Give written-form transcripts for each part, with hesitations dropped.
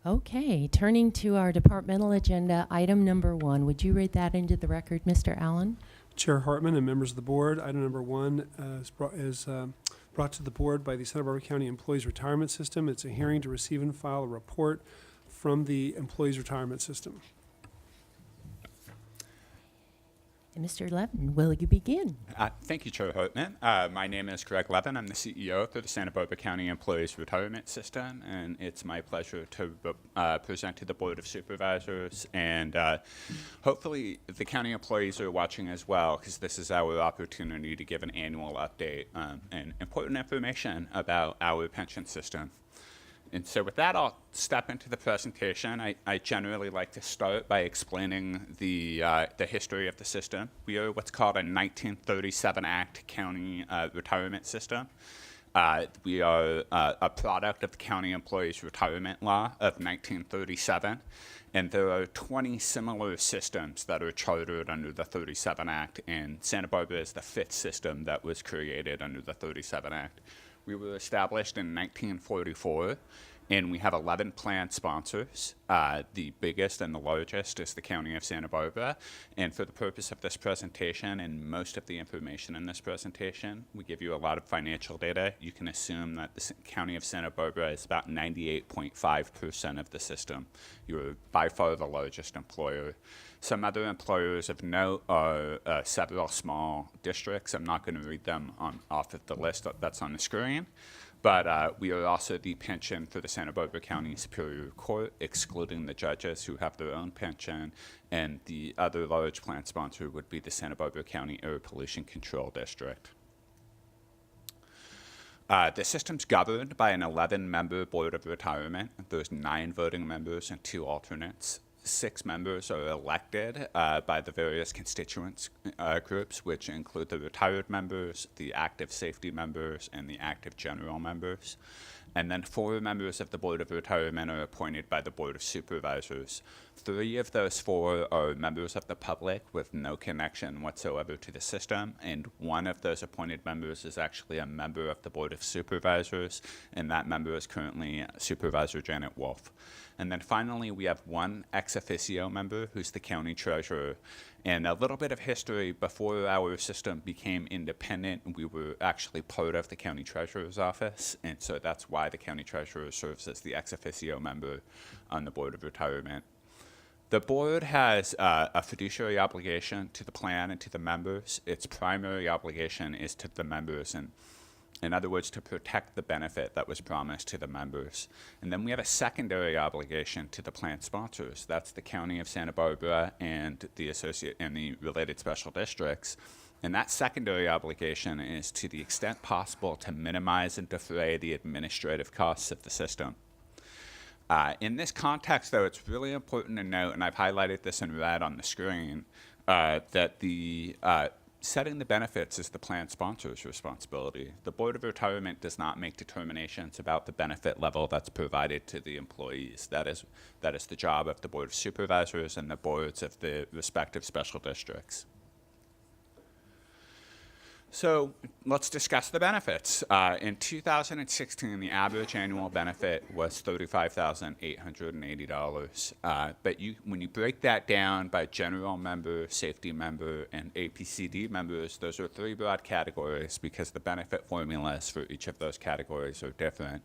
Okay, turning to our departmental agenda, item number 1. Would you read that into the record, Mr. Allen? Chair Hartman and members of the board, item number 1 is brought to the board by the Santa Barbara County Employees Retirement System. It's a hearing to receive and file a report from the Employees Retirement System. And Mr. Levin, will you begin? Thank you, Chair Hartman. My name is Greg Levin. I'm the CEO for the Santa Barbara County Employees Retirement System, and it's my pleasure to present to the Board of Supervisors. And hopefully the county employees are watching as well, because this is our opportunity to give an annual update and important information about our pension system. And so with that, I'll step into the presentation. I generally like to start by explaining the history of the system. We are what's called a 1937 Act county retirement system. We are a product of the County Employees Retirement Law of 1937. And there are 20 similar systems that are chartered under the 37 Act. And Santa Barbara is the 5th system that was created under the 37 Act. We were established in 1944, and we have 11 plan sponsors. The biggest and the largest is the County of Santa Barbara. And for the purpose of this presentation and most of the information in this presentation, we give you a lot of financial data. You can assume that the County of Santa Barbara is about 98.5% of the system. You're by far the largest employer. Some other employers of note are several small districts. I'm not going to read them off of the list that's on the screen. But we are also the pension for the Santa Barbara County Superior Court, excluding the judges who have their own pension. And the other large plan sponsor would be the Santa Barbara County Air Pollution Control District. The system's governed by an 11-member Board of Retirement. There's 9 voting members and 2 alternates. 6 members are elected by the various constituents groups, which include the retired members, the active safety members, and the active general members. And then 4 members of the Board of Retirement are appointed by the Board of Supervisors. 3 of those 4 are members of the public with no connection whatsoever to the system, and 1 of those appointed members is actually a member of the Board of Supervisors, and that member is currently Supervisor Janet Wolf. And then finally, we have 1 ex officio member who's the county treasurer. And a little bit of history: before our system became independent, we were actually part of the county treasurer's office, and so that's why the county treasurer serves as the ex officio member on the Board of Retirement. The board has a fiduciary obligation to the plan and to the members. Its primary obligation is to the members, and in other words, to protect the benefit that was promised to the members. And then we have a secondary obligation to the plan sponsors. That's the County of Santa Barbara and the related special districts. And that secondary obligation is, to the extent possible, to minimize and defray the administrative costs of the system. In this context, though, it's really important to note, and I've highlighted this in red on the screen, that the setting the benefits is the plan sponsor's responsibility. The Board of Retirement does not make determinations about the benefit level that's provided to the employees. That is the job of the Board of Supervisors and the boards of the respective special districts. So let's discuss the benefits. In 2016, the average annual benefit was $35,880. But when you break that down by general member, safety member, and APCD members, those are 3 broad categories because the benefit formulas for each of those categories are different.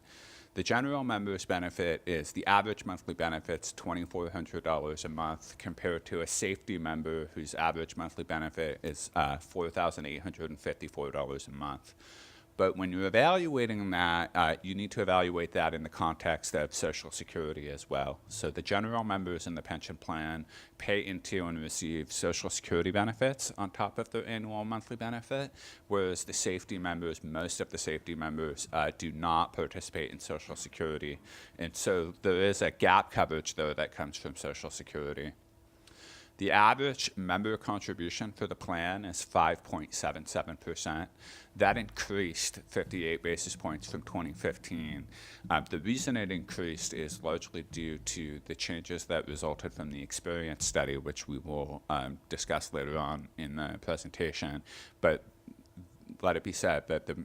The general member's benefit is the average monthly benefit's $2,400 a month, compared to a safety member whose average monthly benefit is $4,854 a month. But when you're evaluating that, you need to evaluate that in the context of Social Security as well. So the general members in the pension plan pay into and receive Social Security benefits on top of their annual monthly benefit, whereas the safety members, most of the safety members, do not participate in Social Security. And so there is a gap coverage, though, that comes from Social Security. The average member contribution for the plan is 5.77%. That increased 58 basis points from 2015. The reason it increased is largely due to the changes that resulted from the experience study, which we will discuss later on in the presentation. But let it be said that the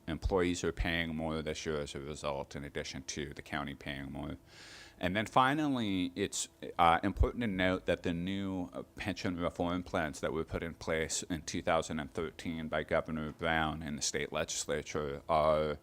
employees are paying more this year as a result, in addition to the county paying more. And then finally, it's important to note that the new pension reform plans that were put in place in 2013 by Governor Brown and the state legislature are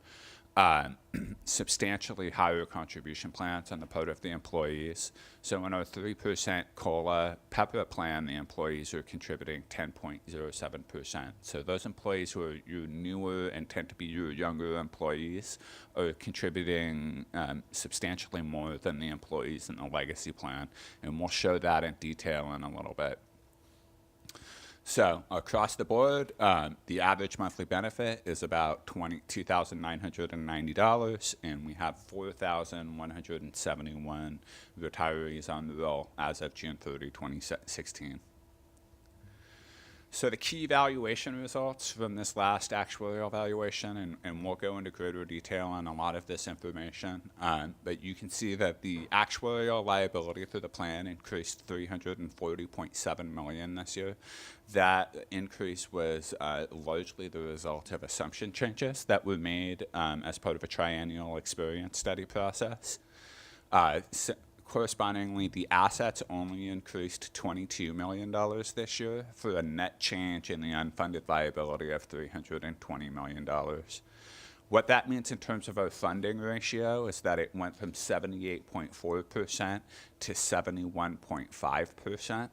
substantially higher contribution plans on the part of the employees. So in our 3% COLA PEPRA plan, the employees are contributing 10.07%. So those employees who are your newer and tend to be your younger employees are contributing substantially more than the employees in the legacy plan. And we'll show that in detail in a little bit. So across the board, the average monthly benefit is about $22,990, and we have 4,171 retirees on the roll as of June 30, 2016. So the key evaluation results from this last actuarial evaluation, and we'll go into greater detail on a lot of this information, but you can see that the actuarial liability for the plan increased $340.7 million this year. That increase was largely the result of assumption changes that were made as part of a triennial experience study process. Correspondingly, the assets only increased $22 million this year for a net change in the unfunded liability of $320 million. What that means in terms of our funding ratio is that it went from 78.4% to 71.5%.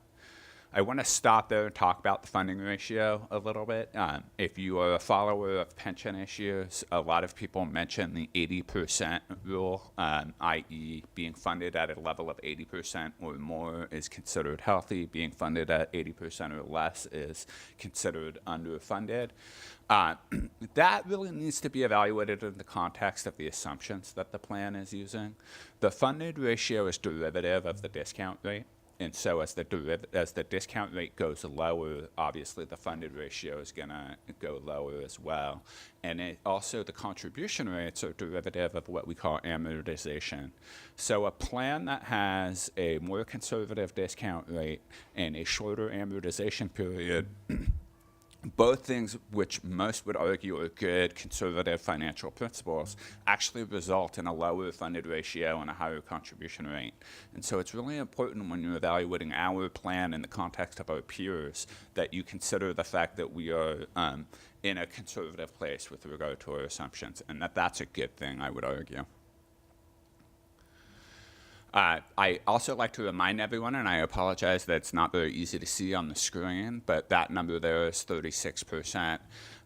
I want to stop there and talk about the funding ratio a little bit. If you are a follower of pension issues, a lot of people mention the 80% rule, i.e. being funded at a level of 80% or more is considered healthy. Being funded at 80% or less is considered underfunded. That really needs to be evaluated in the context of the assumptions that the plan is using. The funded ratio is derivative of the discount rate. And so as the discount rate goes lower, obviously the funded ratio is going to go lower as well. And also the contribution rates are derivative of what we call amortization. So a plan that has a more conservative discount rate and a shorter amortization period, both things which most would argue are good conservative financial principles, actually result in a lower funded ratio and a higher contribution rate. And so it's really important when you're evaluating our plan in the context of our peers that you consider the fact that we are in a conservative place with regard to our assumptions, and that's a good thing, I would argue. I also like to remind everyone, and I apologize that it's not very easy to see on the screen, but that number there is 36%.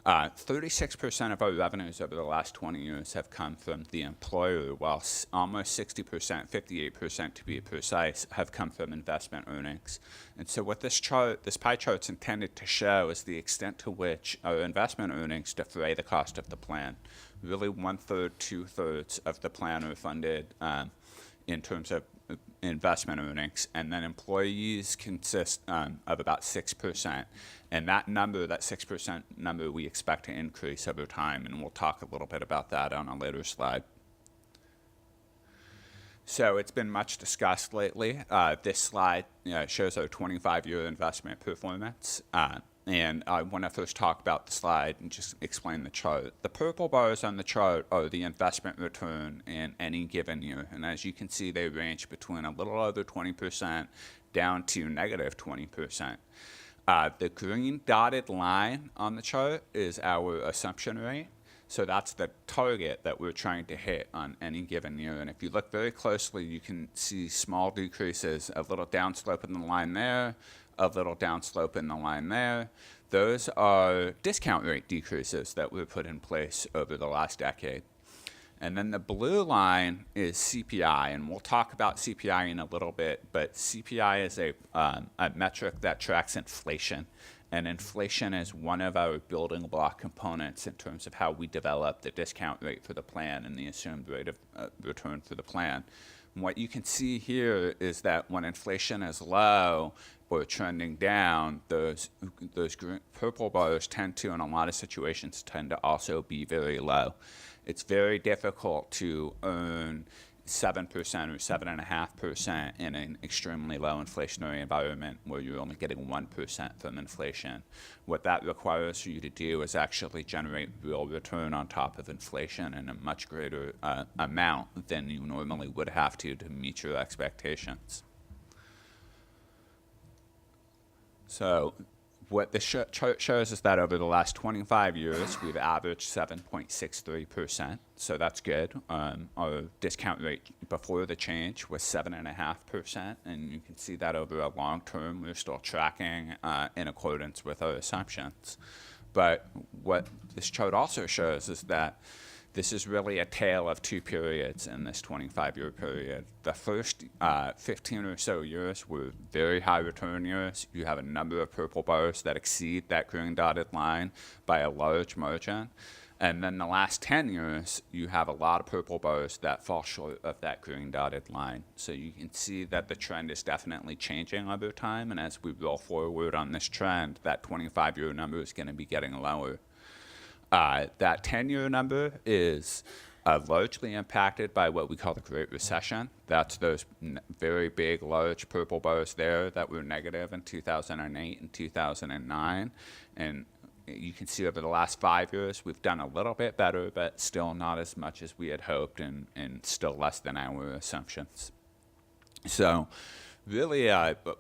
36% of our revenues over the last 20 years have come from the employer, while almost 60%, 58% to be precise, have come from investment earnings. And so what this pie chart's intended to show is the extent to which our investment earnings defray the cost of the plan. Really 1/3, 2/3 of the plan are funded in terms of investment earnings, and then employees consist of about 6%. And that number, that 6% number, we expect to increase over time, and we'll talk a little bit about that on a later slide. So it's been much discussed lately. This slide shows our 25-year investment performance. And I want to first talk about the slide and just explain the chart. The purple bars on the chart are the investment return in any given year. And as you can see, they range between a little over 20% down to negative 20%. The green dotted line on the chart is our assumption rate. So that's the target that we're trying to hit on any given year. And if you look very closely, you can see small decreases, a little downslope in the line there, a little downslope in the line there. Those are discount rate decreases that were put in place over the last decade. And then the blue line is CPI, and we'll talk about CPI in a little bit, but CPI is a metric that tracks inflation. And inflation is one of our building block components in terms of how we develop the discount rate for the plan and the assumed rate of return for the plan. And what you can see here is that when inflation is low or trending down, those green, purple bars tend to, in a lot of situations, tend to also be very low. It's very difficult to earn 7% or 7.5% in an extremely low inflationary environment where you're only getting 1% from inflation. What that requires you to do is actually generate real return on top of inflation in a much greater amount than you normally would have to meet your expectations. So what this chart shows is that over the last 25 years, we've averaged 7.63%, so that's good. Our discount rate before the change was 7.5%, and you can see that over a long term, we're still tracking in accordance with our assumptions. But what this chart also shows is that this is really a tale of two periods in this 25-year period. The first 15 or so years were very high return years. You have a number of purple bars that exceed that green dotted line by a large margin. And then the last 10 years, you have a lot of purple bars that fall short of that green dotted line. So you can see that the trend is definitely changing over time. And as we roll forward on this trend, that 25-year number is going to be getting lower. That 10-year number is largely impacted by what we call the Great Recession. That's those very big, large purple bars there that were negative in 2008 and 2009. And you can see over the last 5 years, we've done a little bit better, but still not as much as we had hoped and still less than our assumptions. So really,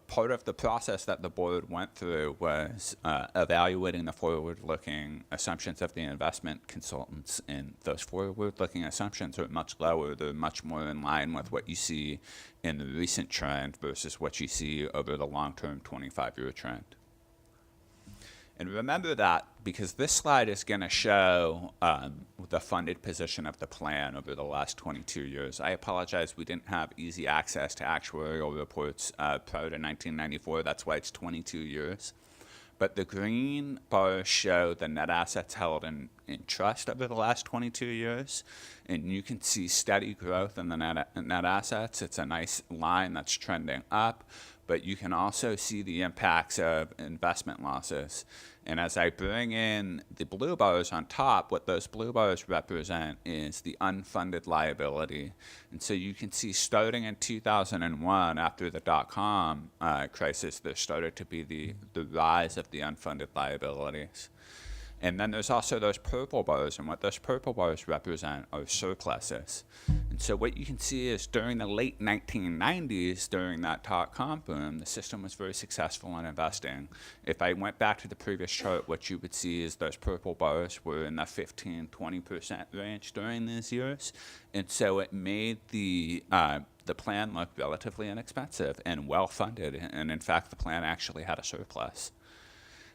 part of the process that the board went through was evaluating the forward-looking assumptions of the investment consultants, and those forward-looking assumptions are much lower. They're much more in line with what you see in the recent trend versus what you see over the long-term 25-year trend. And remember that because this slide is going to show the funded position of the plan over the last 22 years. I apologize, we didn't have easy access to actuarial reports prior to 1994. That's why it's 22 years. But the green bars show the net assets held in trust over the last 22 years. And you can see steady growth in the net assets. It's a nice line that's trending up. But you can also see the impacts of investment losses. And as I bring in the blue bars on top, what those blue bars represent is the unfunded liability. And so you can see starting in 2001, after the dot-com crisis, there started to be the rise of the unfunded liabilities. And then there's also those purple bars, and what those purple bars represent are surpluses. And so what you can see is during the late 1990s, during that dot-com boom, the system was very successful in investing. If I went back to the previous chart, what you would see is those purple bars were in the 15–20% range during these years. And so it made the plan look relatively inexpensive and well-funded. And in fact, the plan actually had a surplus.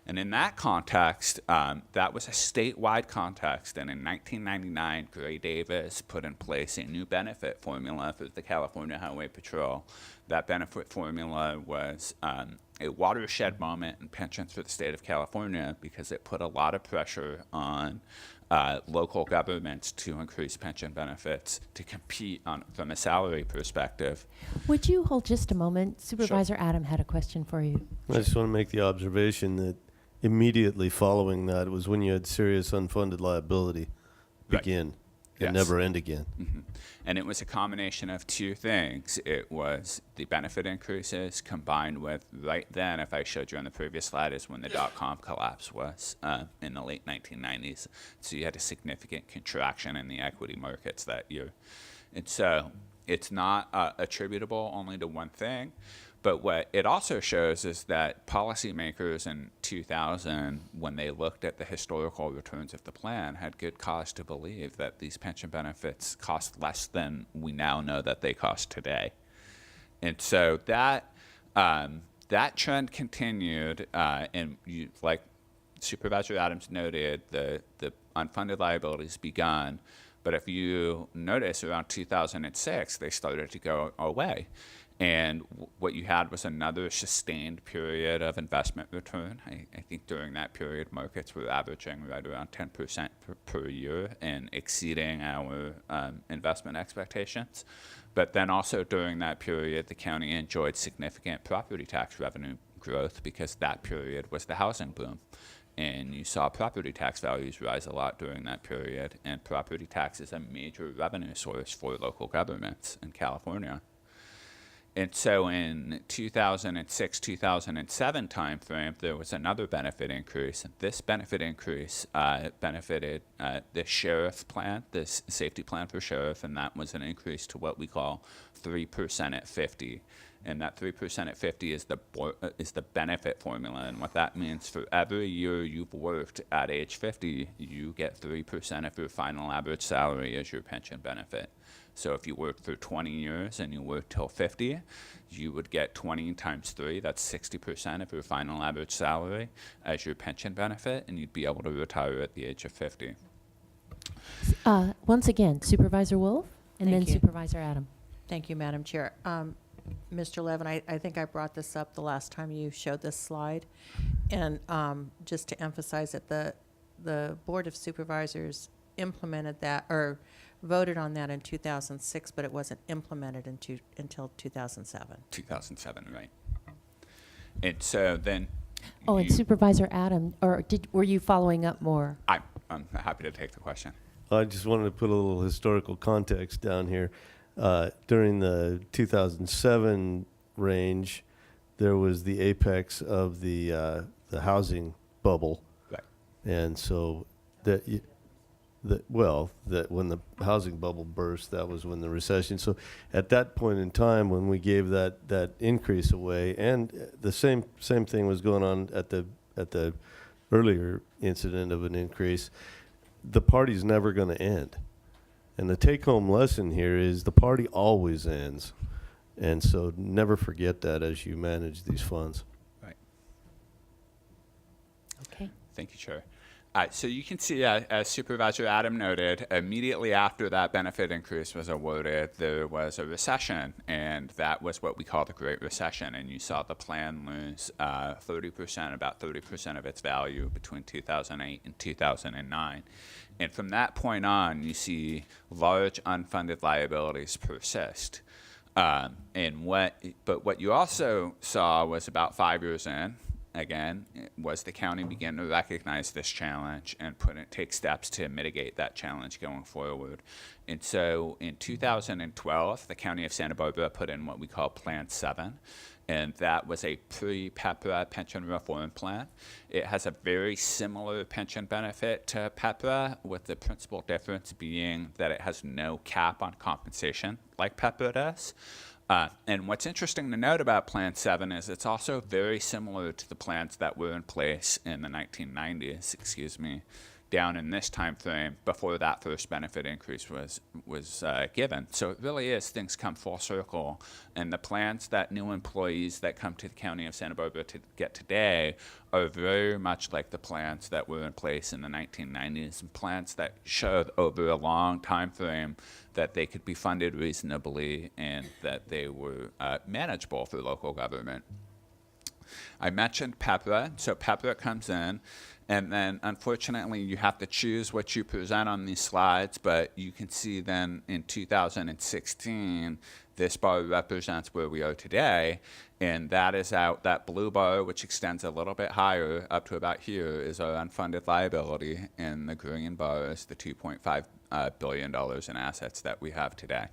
And in that context, that was a statewide context. And in 1999, Gray Davis put in place a new benefit formula for the California Highway Patrol. That benefit formula was a watershed moment in pensions for the state of California because it put a lot of pressure on local governments to increase pension benefits to compete from a salary perspective. Would you hold just a moment? Supervisor Adam had a question for you. I just want to make the observation that immediately following that was when you had serious unfunded liability begin and never end again. Mm-hmm. And it was a combination of two things. It was the benefit increases combined with right then, if I showed you on the previous slide, is when the dot-com collapse was in the late 1990s. So you had a significant contraction in the equity markets that year. And so it's not attributable only to one thing. But what it also shows is that policymakers in 2000, when they looked at the historical returns of the plan, had good cause to believe that these pension benefits cost less than we now know that they cost today. And so that trend continued, and like Supervisor Adams noted, the unfunded liabilities begun. But if you notice, around 2006, they started to go away. And what you had was another sustained period of investment return. I think during that period, markets were averaging right around 10% per year and exceeding our investment expectations. But then also during that period, the county enjoyed significant property tax revenue growth because that period was the housing boom. And you saw property tax values rise a lot during that period, and property tax is a major revenue source for local governments in California. And so in 2006, 2007 timeframe, there was another benefit increase. And this benefit increase benefited the sheriff plan, this safety plan for sheriff, and that was an increase to what we call 3% at 50. And that 3% at 50 is the benefit formula. And what that means, for every year you've worked at age 50, you get 3% of your final average salary as your pension benefit. So if you worked for 20 years and you worked till 50, you would get 20 times 3, that's 60% of your final average salary as your pension benefit, and you'd be able to retire at the age of 50. Once again, Supervisor Wolf, and Thank then you. Supervisor Adam. Thank you, Madam Chair. Mr. Levin, I think I brought this up the last time you showed this slide. And just to emphasize that the Board of Supervisors implemented that, or voted on that in 2006, but it wasn't implemented until 2007. 2007, right? And so then Oh, and Supervisor Adam, or were you following up more? I'm happy to take the question. I just wanted to put a little historical context down here. During the 2007 range, there was the apex of the housing bubble, Right. and so that when the housing bubble burst, that was when the recession. So at that point in time, when we gave that increase away, and the same thing was going on at the earlier incident of an increase, the party's never going to end. And the take-home lesson here is the party always ends. And so never forget that as you manage these funds. Right. Okay. Thank you, Chair. So you can see, as Supervisor Adam noted, immediately after that benefit increase was awarded, there was a recession, and that was what we call the Great Recession. And you saw the plan lose 30%, about 30% of its value between 2008 and 2009. And from that point on, you see large unfunded liabilities persist. But what you also saw was about 5 years in, again, was the county began to recognize this challenge and take steps to mitigate that challenge going forward. And so in 2012, the County of Santa Barbara put in what we call Plan 7, and that was a pre-PEPRA pension reform plan. It has a very similar pension benefit to PEPRA, with the principal difference being that it has no cap on compensation like PEPRA does. And what's interesting to note about Plan 7 is it's also very similar to the plans that were in place in the 1990s, down in this time frame before that first benefit increase was given. So it really is, things come full circle. And the plans that new employees that come to the County of Santa Barbara to get today are very much like the plans that were in place in the 1990s, and plans that showed over a long time frame that they could be funded reasonably and that they were manageable for local government. I mentioned PEPRA, so PEPRA comes in, and then unfortunately you have to choose what you present on these slides, but you can see then in 2016, this bar represents where we are today, and that is that blue bar, which extends a little bit higher up to about here, is our unfunded liability, and the green bar is the $2.5 billion in assets that we have today.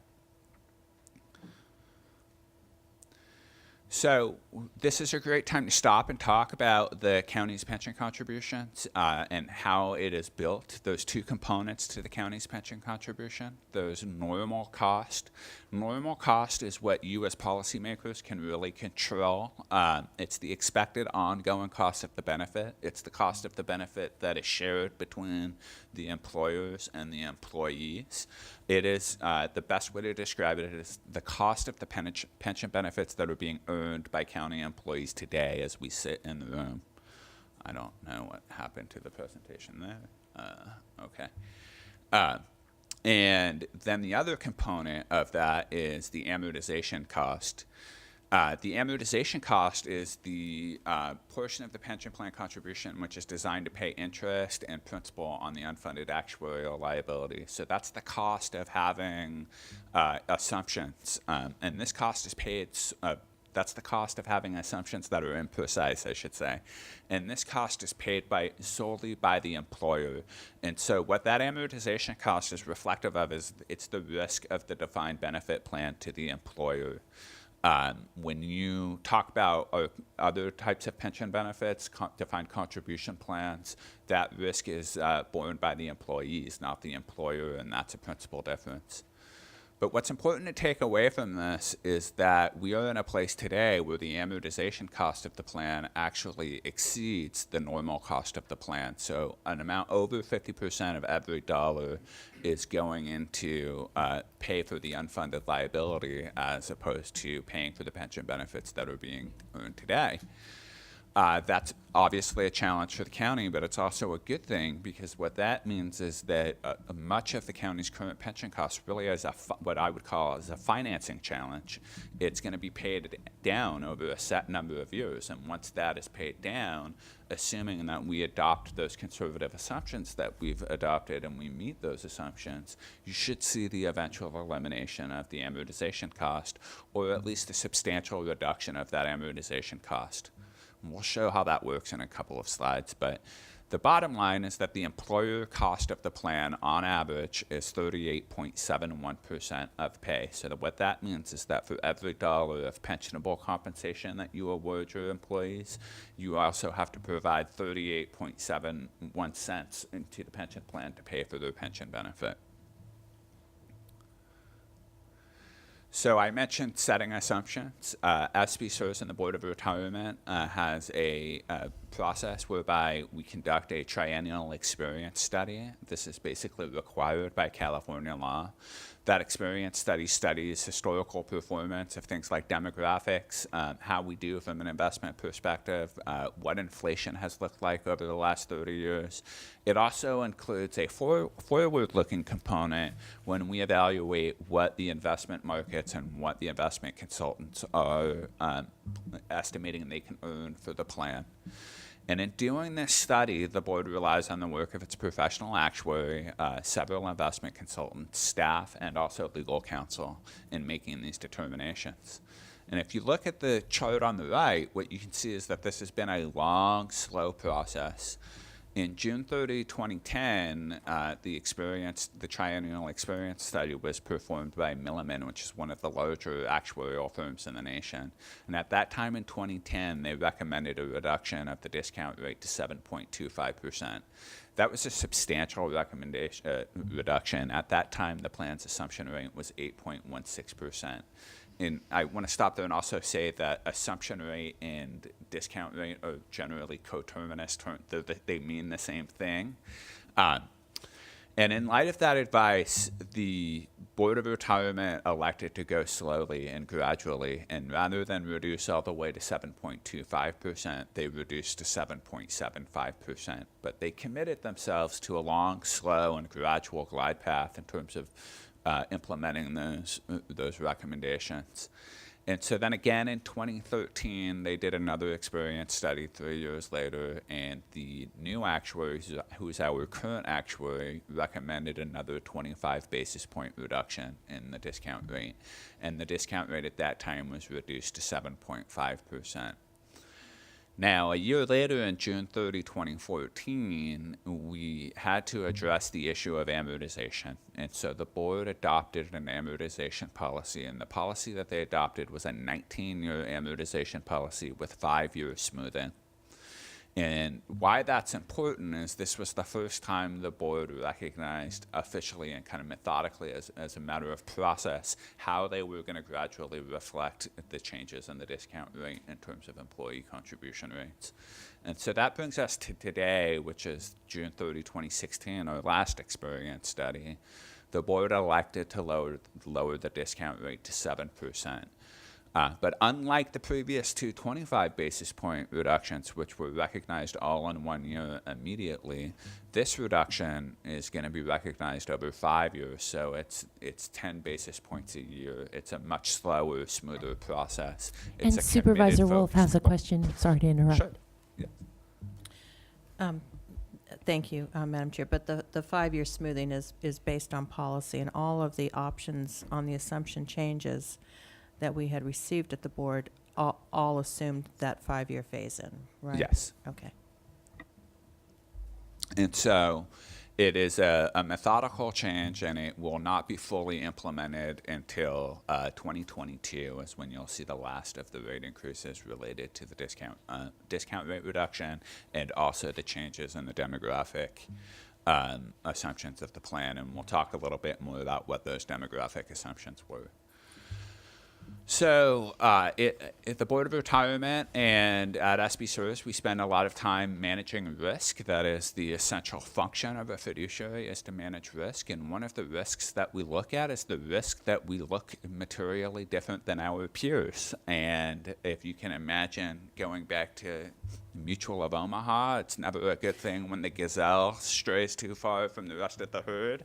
So this is a great time to stop and talk about the county's pension contributions and how it is built. There's two components to the county's pension contribution. There's normal cost. Normal cost is what you as policymakers can really control. It's the expected ongoing cost of the benefit. It's the cost of the benefit that is shared between the employers and the employees. It is, the best way to describe it is the cost of the pension benefits that are being earned by county employees today as we sit in the room. I don't know what happened to the presentation there. Okay. And then the other component of that is the amortization cost. The amortization cost is the portion of the pension plan contribution which is designed to pay interest and principal on the unfunded actuarial liability. So that's the cost of having assumptions. And this cost is paid, That's the cost of having assumptions that are imprecise, I should say. And this cost is paid solely by the employer. And so what that amortization cost is reflective of is it's the risk of the defined benefit plan to the employer. When you talk about other types of pension benefits, defined contribution plans, that risk is borne by the employees, not the employer, and that's a principal difference. But what's important to take away from this is that we are in a place today where the amortization cost of the plan actually exceeds the normal cost of the plan. So an amount over 50% of every dollar is going into pay for the unfunded liability as opposed to paying for the pension benefits that are being earned today. That's obviously a challenge for the county, but it's also a good thing because what that means is that much of the county's current pension costs really is what I would call as a financing challenge. It's going to be paid down over a set number of years, and once that is paid down, assuming that we adopt those conservative assumptions that we've adopted and we meet those assumptions, you should see the eventual elimination of the amortization cost, or at least a substantial reduction of that amortization cost. We'll show how that works in a couple of slides, but the bottom line is that the employer cost of the plan on average is 38.71% of pay. So what that means is that for every dollar of pensionable compensation that you award your employees, you also have to provide 38.71 cents into the pension plan to pay for their pension benefit. So I mentioned setting assumptions. SB serves in the Board of Retirement has a process whereby we conduct a triennial experience study. This is basically required by California law. That experience study studies historical performance of things like demographics, how we do from an investment perspective, what inflation has looked like over the last 30 years. It also includes a forward-looking component when we evaluate what the investment markets and what the investment consultants are estimating they can earn for the plan. And in doing this study, the board relies on the work of its professional actuary, several investment consultants, staff, and also legal counsel in making these determinations. And if you look at the chart on the right, what you can see is that this has been a long, slow process. In June 30, 2010, the triennial experience study was performed by Milliman, which is one of the larger actuarial firms in the nation. And at that time in 2010, they recommended a reduction of the discount rate to 7.25%. That was a substantial reduction. At that time, the plan's assumption rate was 8.16%. And I want to stop there and also say that assumption rate and discount rate are generally coterminous terms. They mean the same thing. And in light of that advice, the Board of Retirement elected to go slowly and gradually. And rather than reduce all the way to 7.25%, they reduced to 7.75%. But they committed themselves to a long, slow, and gradual glide path in terms of implementing those recommendations. And so then again in 2013, they did another experience study 3 years later, and the new actuary, who's our current actuary, recommended another 25 basis point reduction in the discount rate. And the discount rate at that time was reduced to 7.5%. Now, a year later, in June 30, 2014, we had to address the issue of amortization. And so the board adopted an amortization policy, and the policy that they adopted was a 19-year amortization policy with 5-year smoothing. And why that's important is this was the first time the board recognized officially and kind of methodically as a matter of process how they were going to gradually reflect the changes in the discount rate in terms of employee contribution rates. And so that brings us to today, which is June 30, 2016, our last experience study. The board elected to lower the discount rate to 7%. But unlike the previous two 25 basis point reductions, which were recognized all in 1 year immediately, this reduction is going to be recognized over 5 years. So it's 10 basis points a year. It's a much slower, smoother process. It's And Supervisor Wolf has a question. Sorry to interrupt. Sure. Yeah. Thank you, Madam Chair. But the 5-year smoothing is based on policy, and all of the options on the assumption changes that we had received at the board all assumed that 5-year phase-in, right? Yes. Okay. And so it is a methodical change, and it will not be fully implemented until 2022 is when you'll see the last of the rate increases related to the discount rate reduction and also the changes in the demographic assumptions of the plan. And we'll talk a little bit more about what those demographic assumptions were. So at the Board of Retirement and at SB Service, we spend a lot of time managing risk. That is the essential function of a fiduciary, is to manage risk. And one of the risks that we look at is the risk that we look materially different than our peers. And if you can imagine going back to Mutual of Omaha, it's never a good thing when the gazelle strays too far from the rest of the herd.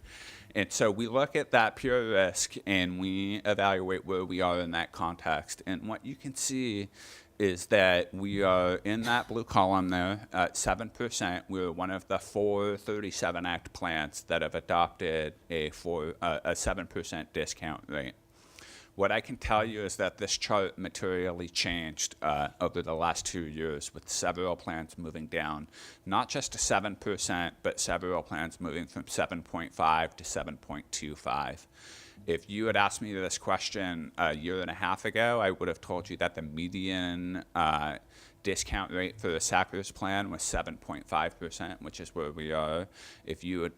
And so we look at that pure risk and we evaluate where we are in that context. And what you can see is that we are in that blue column there at 7%. We're one of the 437 Act plans that have adopted a 7% discount rate. What I can tell you is that this chart materially changed over the last 2 years, with several plans moving down, not just to 7%, but several plans moving from 7.5 to 7.25. If you had asked me this question a year and a half ago, I would have told you that the median discount rate for the SACRS plan was 7.5%, which is where we are. If you had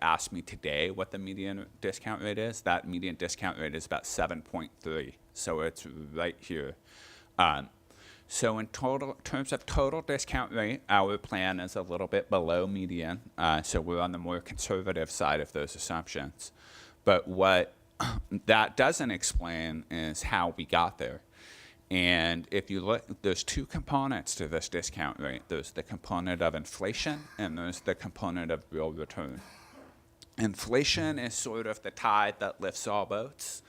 asked me today what the median discount rate is, that median discount rate is about 7.3. So it's right here. So in terms of total discount rate, our plan is a little bit below median. So we're on the more conservative side of those assumptions. But what that doesn't explain is how we got there. And if you look, there's two components to this discount rate. There's the component of inflation, and there's the component of real return. Inflation is sort of the tide that lifts all boats.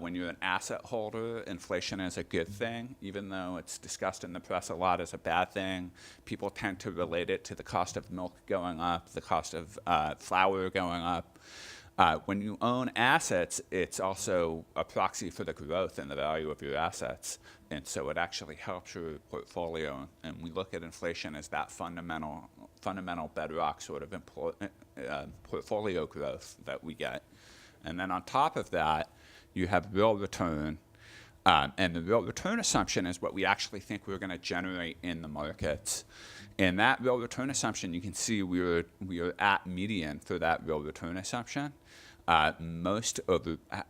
When you're an asset holder, inflation is a good thing, even though it's discussed in the press a lot as a bad thing. People tend to relate it to the cost of milk going up, the cost of flour going up. When you own assets, it's also a proxy for the growth and the value of your assets. And so it actually helps your portfolio. And we look at inflation as that fundamental bedrock sort of portfolio growth that we get. And then on top of that, you have real return. And the real return assumption is what we actually think we're going to generate in the markets. And that real return assumption, you can see we are at median for that real return assumption.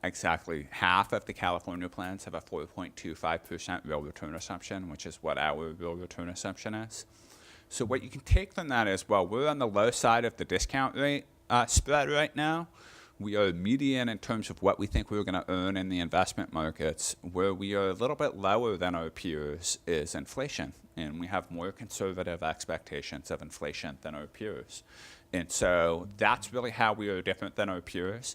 Exactly half of the California plans have a 4.25% real return assumption, which is what our real return assumption is. So what you can take from that is, well, we're on the low side of the discount rate spread right now. We are median in terms of what we think we're going to earn in the investment markets. Where we are a little bit lower than our peers is inflation, and we have more conservative expectations of inflation than our peers. And so that's really how we are different than our peers.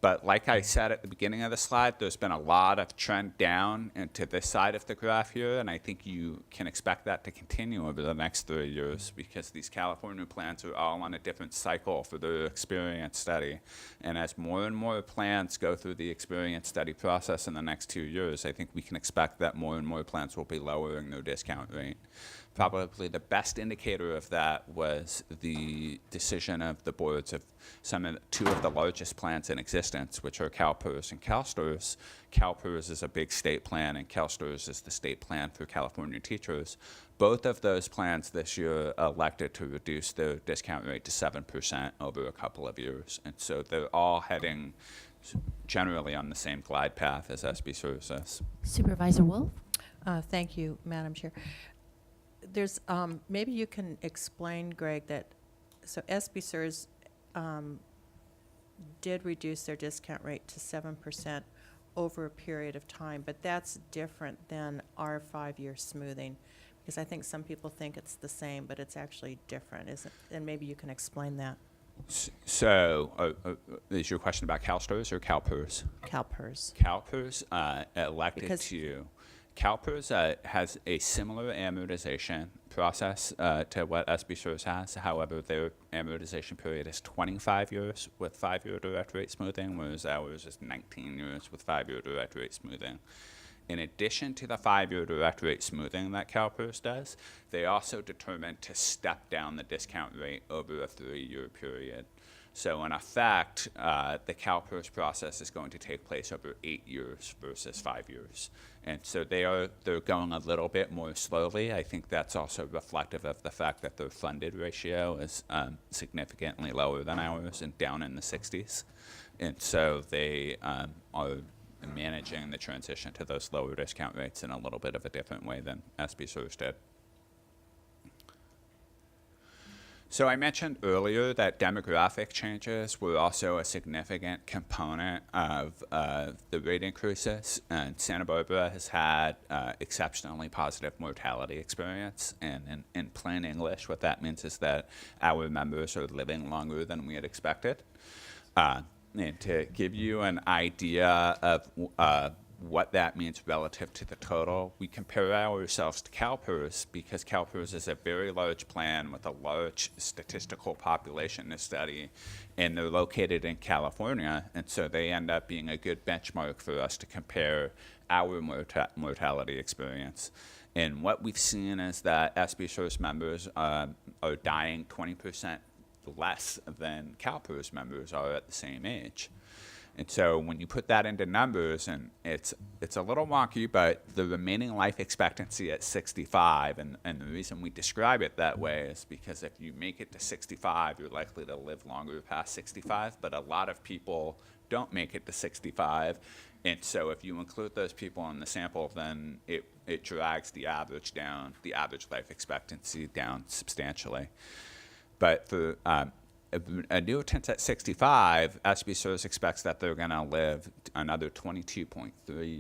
But like I said at the beginning of the slide, there's been a lot of trend down into this side of the graph here, and I think you can expect that to continue over the next 3 years, because these California plans are all on a different cycle for their experience study. And as more and more plans go through the experience study process in the next 2 years, I think we can expect that more and more plans will be lowering their discount rate. Probably the best indicator of that was the decision of the boards of two of the largest plans in existence, which are CalPERS and CalSTRS. CalPERS is a big state plan, and CalSTRS is the state plan for California teachers. Both of those plans this year elected to reduce their discount rate to 7% over a couple of years. And so they're all heading generally on the same glide path as SB Services. Supervisor Wolf? Thank you, Madam Chair. There's, maybe you can explain, Greg, that, so SB Services did reduce their discount rate to 7% over a period of time, but that's different than our 5-year smoothing, because I think some people think it's the same, but it's actually different, isn't? And maybe you can explain that. So is your question about CalSTRS or CalPERS? CalPERS. CalPERS elected to... CalPERS has a similar amortization process to what SB Services has. However, their amortization period is 25 years with 5-year direct rate smoothing, whereas ours is 19 years with 5-year direct rate smoothing. In addition to the 5-year direct rate smoothing that CalPERS does, they also determined to step down the discount rate over a 3-year period. So in effect, the CalPERS process is going to take place over 8 years versus 5 years. And so they're going a little bit more slowly. I think that's also reflective of the fact that their funded ratio is significantly lower than ours and down in the 60s. And so they are managing the transition to those lower discount rates in a little bit of a different way than SBSERS did. So I mentioned earlier that demographic changes were also a significant component of the rate increases, and Santa Barbara has had exceptionally positive mortality experience. And in plain English, what that means is that our members are living longer than we had expected. And to give you an idea of what that means relative to the total, we compare ourselves to CalPERS because CalPERS is a very large plan with a large statistical population to study, and they're located in California, and so they end up being a good benchmark for us to compare our mortality experience. And what we've seen is that SBSERS members are dying 20% less than CalPERS members are at the same age. And so when you put that into numbers, and it's a little wonky, but the remaining life expectancy at 65, and the reason we describe it that way is because if you make it to 65, you're likely to live longer past 65, but a lot of people don't make it to 65. And so if you include those people in the sample, then it drags the average down, the average life expectancy down substantially. But for annuitants at 65, SBSERS expects that they're going to live another 22.3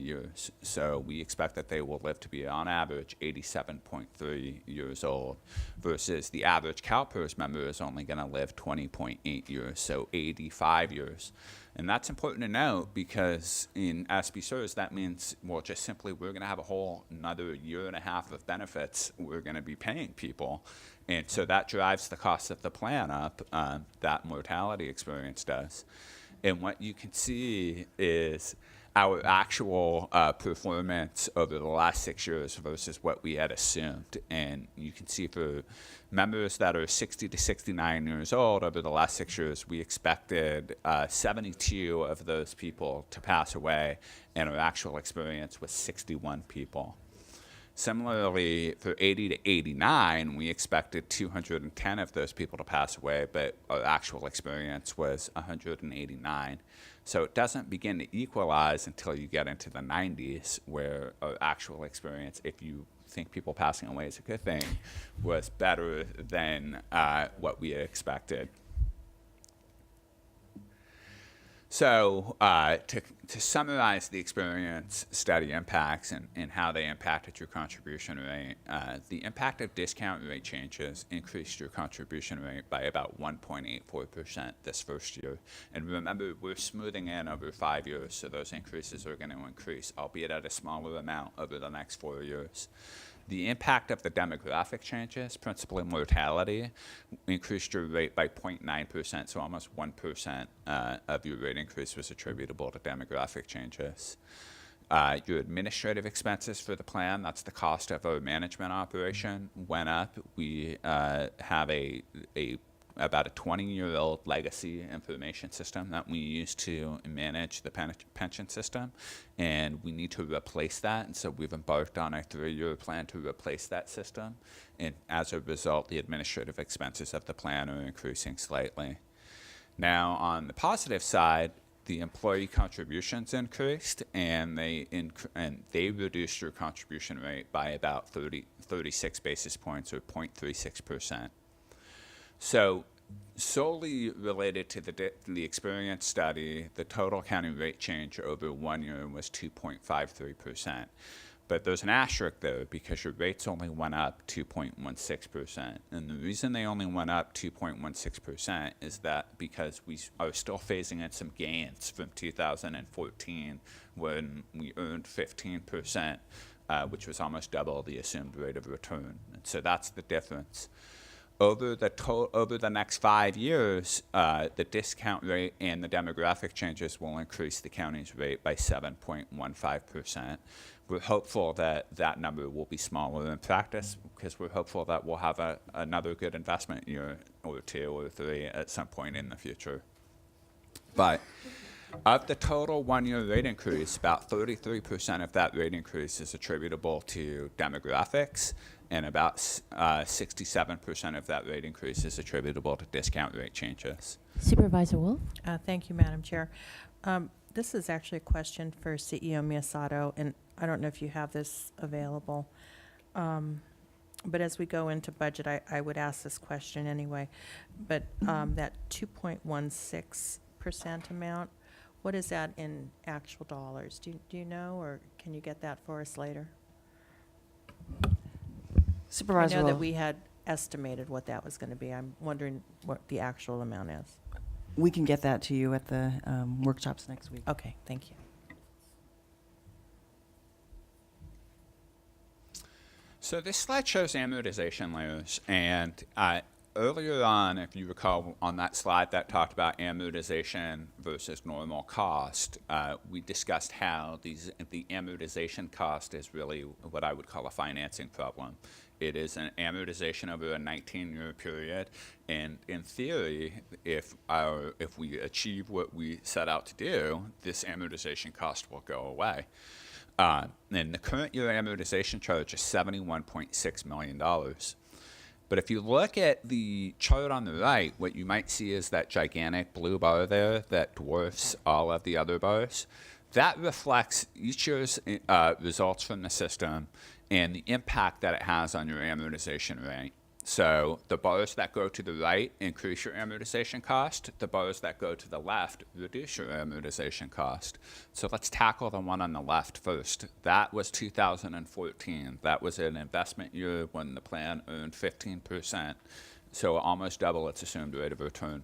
years. So we expect that they will live to be, on average, 87.3 years old, versus the average CalPERS member is only going to live 20.8 years, so 85 years. And that's important to note because in SBSERS, that means, well, just simply we're going to have a whole another year and a half of benefits we're going to be paying people. And so that drives the cost of the plan up, that mortality experience does. And what you can see is our actual performance over the last 6 years versus what we had assumed. And you can see for members that are 60 to 69 years old over the last 6 years, we expected 72 of those people to pass away, and our actual experience was 61 people. Similarly, for 80 to 89, we expected 210 of those people to pass away, but our actual experience was 189. So it doesn't begin to equalize until you get into the 90s, where our actual experience, if you think people passing away is a good thing, was better than what we had expected. So to summarize the experience study impacts and how they impacted your contribution rate, the impact of discount rate changes increased your contribution rate by about 1.84% this first year. And remember, we're smoothing in over 5 years, so those increases are going to increase, albeit at a smaller amount over the next 4 years. The impact of the demographic changes, principally mortality, increased your rate by 0.9%, so almost 1% of your rate increase was attributable to demographic changes. Your administrative expenses for the plan, that's the cost of our management operation, went up. We have about a 20-year-old legacy information system that we use to manage the pension system, and we need to replace that, and so we've embarked on a 3-year plan to replace that system, and as a result, the administrative expenses of the plan are increasing slightly. Now, on the positive side, the employee contributions increased, and they reduced your contribution rate by about 36 basis points, or 0.36%. So solely related to the experience study, the total county rate change over 1 year was 2.53%. But there's an asterisk there because your rates only went up 2.16%. And the reason they only went up 2.16% is that because we are still phasing in some gains from 2014 when we earned 15%, which was almost double the assumed rate of return. And so that's the difference. over the next 5 years, the discount rate and the demographic changes will increase the county's rate by 7.15%. We're hopeful that that number will be smaller in practice because we're hopeful that we'll have another good investment year or 2 or 3 at some point in the future. But of the total 1-year rate increase, about 33% of that rate increase is attributable to demographics, and about 67% of that rate increase is attributable to discount rate changes. Supervisor Wolf? Thank you, Madam Chair. This is actually a question for CEO Miyasato, and I don't know if you have this available. But as we go into budget, I would ask this question anyway. But that 2.16% amount, what is that in actual dollars? Do you know, or can you get that for us later? Supervisor I know that Wolf, we had estimated what that was going to be. I'm wondering what the actual amount is. we can get that to you at the workshops next week. Okay, thank you. So this slide shows amortization layers, and earlier on, if you recall, on that slide that talked about amortization versus normal cost, we discussed how the amortization cost is really what I would call a financing problem. It is an amortization over a 19-year period, and in theory, if we achieve what we set out to do, this amortization cost will go away. And the current year amortization charge is $71.6 million. But if you look at the chart on the right, what you might see is that gigantic blue bar there that dwarfs all of the other bars. That reflects each year's results from the system and the impact that it has on your amortization rate. So the bars that go to the right increase your amortization cost. The bars that go to the left reduce your amortization cost. So let's tackle the one on the left first. That was 2014. That was an investment year when the plan earned 15%, so almost double its assumed rate of return.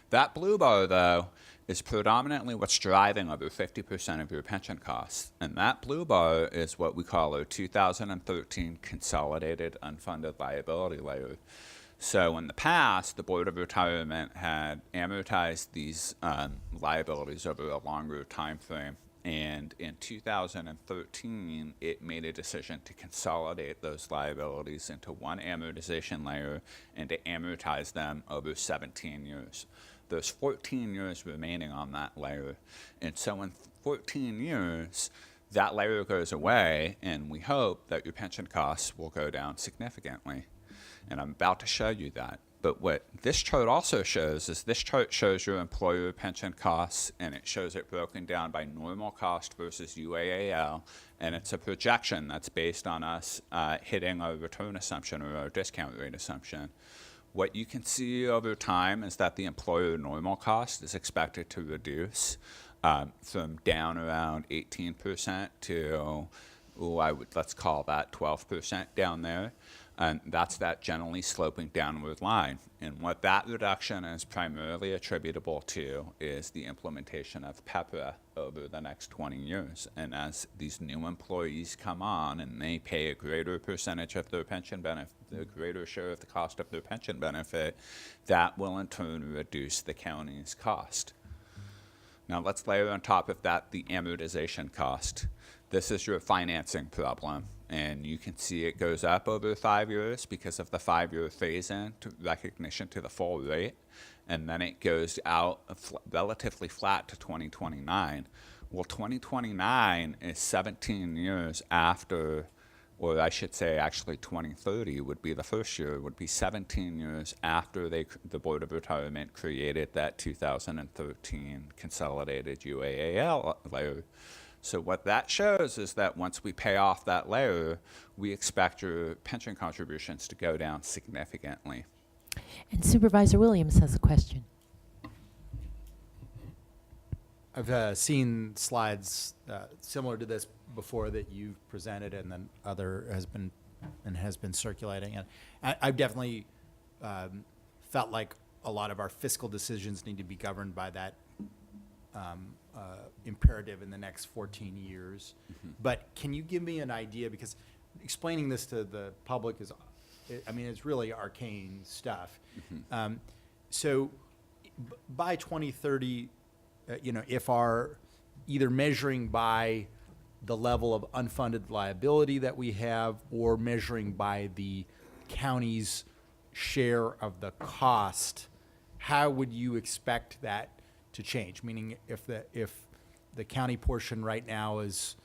That blue bar, though, is predominantly what's driving over 50% of your pension costs. And that blue bar is what we call our 2013 consolidated unfunded liability layer. So in the past, the Board of Retirement had amortized these liabilities over a longer time frame. And in 2013, it made a decision to consolidate those liabilities into one amortization layer and to amortize them over 17 years. There's 14 years remaining on that layer. And so in 14 years, that layer goes away, and we hope that your pension costs will go down significantly. And I'm about to show you that. But what this chart also shows is this chart shows your employer pension costs, and it shows it broken down by normal cost versus UAAL, and it's a projection that's based on us hitting our return assumption or our discount rate assumption. What you can see over time is that the employer normal cost is expected to reduce from down around 18% to, let's call that 12% down there. And that's that generally sloping downward line. And what that reduction is primarily attributable to is the implementation of PEPRA over the next 20 years. And as these new employees come on and they pay a greater percentage of their pension benefit, a greater share of the cost of their pension benefit, that will in turn reduce the county's cost. Now let's layer on top of that the amortization cost. This is your financing problem. And you can see it goes up over 5 years because of the 5-year phase-in to recognition to the full rate. And then it goes out relatively flat to 2029. Well, 2029 is 17 years after, or I should say actually 2030 would be the first year, would be 17 years after the Board of Retirement created that 2013 consolidated UAAL layer. So what that shows is that once we pay off that layer, we expect your pension contributions to go down significantly. And Supervisor Williams has a question. I've seen slides similar to this before that you've presented, and then other has been circulating. And I've definitely felt like a lot of our fiscal decisions need to be governed by that imperative in the next 14 years. Mm-hmm. But can you give me an idea, because explaining this to the public is I mean, it's really arcane stuff. So by 2030, if our either measuring by the level of unfunded liability that we have or measuring by the county's share of the cost, how would you expect that to change? Meaning if the county portion right now is,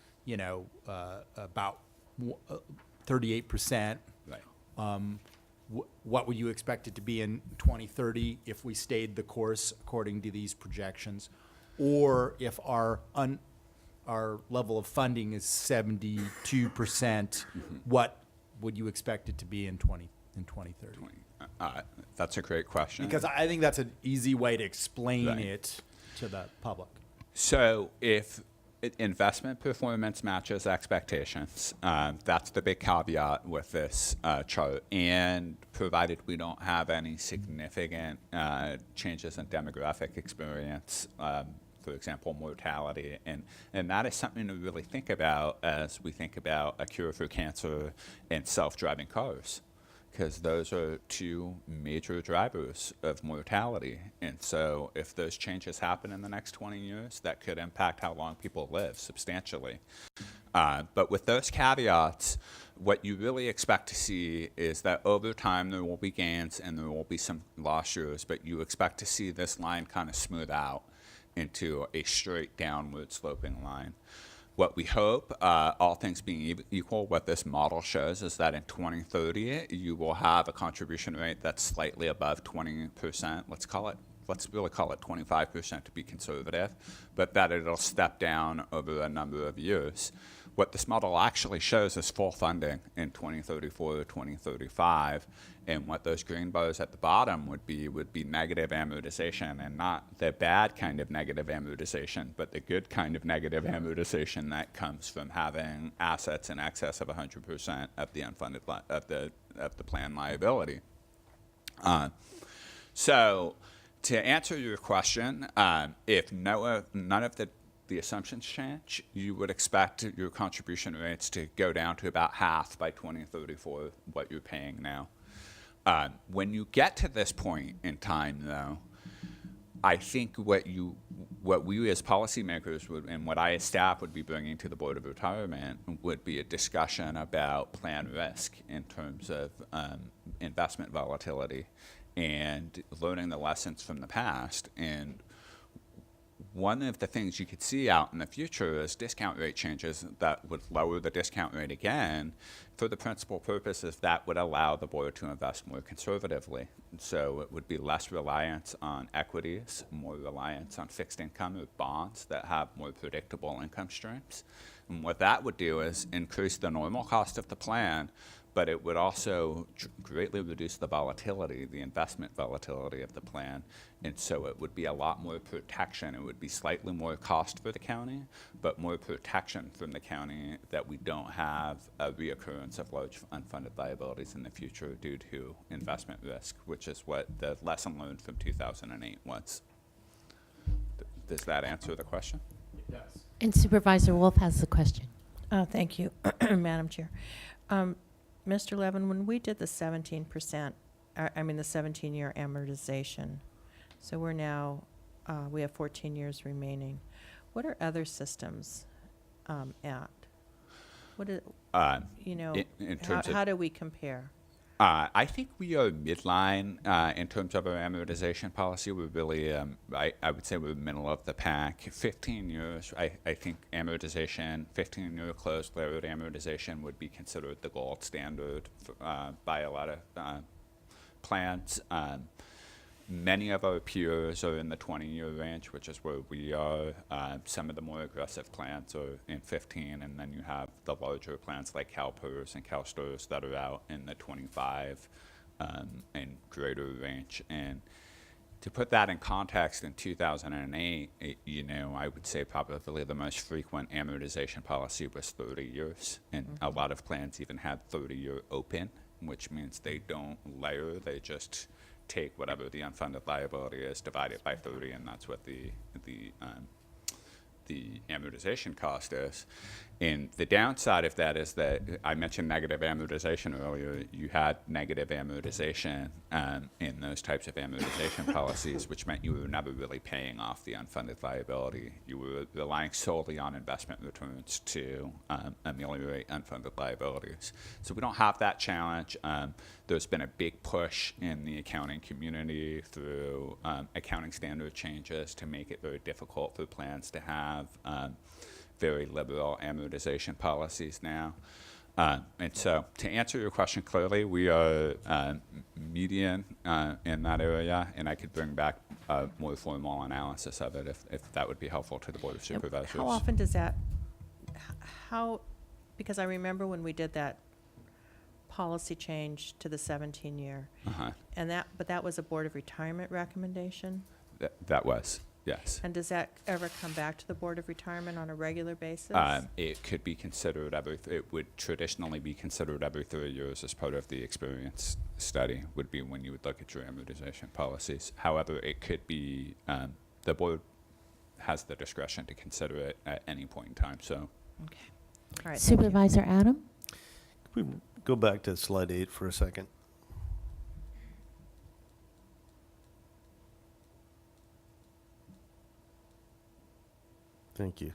about 38%, Right. what would you expect it to be in 2030 if we stayed the course according to these projections? Or if our level of funding is 72%, what would you expect it to be in 2030? That's a great question. Because I think that's an easy way to explain Right. it to the public. So if investment performance matches expectations, that's the big caveat with this chart. And provided we don't have any significant changes in demographic experience, for example, mortality, and that is something to really think about as we think about a cure for cancer and self-driving cars, because those are two major drivers of mortality. And so if those changes happen in the next 20 years, that could impact how long people live substantially. But with those caveats, what you really expect to see is that over time there will be gains and there will be some lost years, but you expect to see this line kind of smooth out into a straight downward sloping line. What we hope, all things being equal, what this model shows is that in 2030, you will have a contribution rate that's slightly above 20%. Let's really call it 25% to be conservative, but that it'll step down over a number of years. What this model actually shows is full funding in 2034 or 2035, and what those green bars at the bottom would be negative amortization, and not the bad kind of negative amortization, but the good kind of negative amortization that comes from having assets in excess of 100% of the unfunded of the plan liability. So to answer your question, if none of the assumptions change, you would expect your contribution rates to go down to about half by 2034 what you're paying now. When you get to this point in time, though, I think what we as policymakers would, and what I as staff would be bringing to the Board of Retirement would be a discussion about plan risk in terms of investment volatility and learning the lessons from the past. And one of the things you could see out in the future is discount rate changes that would lower the discount rate again for the principal purpose is that would allow the board to invest more conservatively. So it would be less reliance on equities, more reliance on fixed income or bonds that have more predictable income streams. And what that would do is increase the normal cost of the plan, but it would also greatly reduce the volatility, the investment volatility of the plan. And so it would be a lot more protection. It would be slightly more cost for the county, but more protection from the county that we don't have a reoccurrence of large unfunded liabilities in the future due to investment risk, which is what the lesson learned from 2008 was. Does that answer the question? It does. And Supervisor Wolf has the question. Thank you, Madam Chair. Mr. Levin, when we did the 17%, the 17-year amortization, so we're now, we have 14 years remaining. What are other systems at? What is, in terms of how do we compare? I think we are midline in terms of our amortization policy. We're really, I would say we're middle of the pack. 15 years, I think amortization, 15-year closed layered amortization would be considered the gold standard by a lot of plans. Many of our peers are in the 20-year range, which is where we are. Some of the more aggressive plans are in 15, and then you have the larger plans like CalPERS and CalSTRS that are out in the 25 and greater range. And to put that in context, in 2008, I would say probably the most frequent amortization policy was 30 years, and a lot of plans even had 30-year open, which means they don't layer, they just take whatever the unfunded liability is, divide it by 30, and that's what the amortization cost is. And the downside of that is that I mentioned negative amortization earlier. You had negative amortization in those types of amortization policies, which meant you were never really paying off the unfunded liability. You were relying solely on investment returns to ameliorate unfunded liabilities. So we don't have that challenge. There's been a big push in the accounting community through accounting standard changes to make it very difficult for plans to have very liberal amortization policies now. And so to answer your question clearly, we are median in that area, and I could bring back a more formal analysis of it if that would be helpful to the Board of Supervisors. How often does that, because I remember when we did that policy change to the 17-year, but that was a Board of Retirement recommendation? That was. Yes. And does that ever come back to the Board of Retirement on a regular basis? It could be considered it would traditionally be considered every 3 years as part of the experience study would be when you would look at your amortization policies. However, it could be, the board has the discretion to consider it at any point in time, so. Okay. All right. Thank you. Supervisor Adam? Could we go back to slide 8 for a second? Thank you.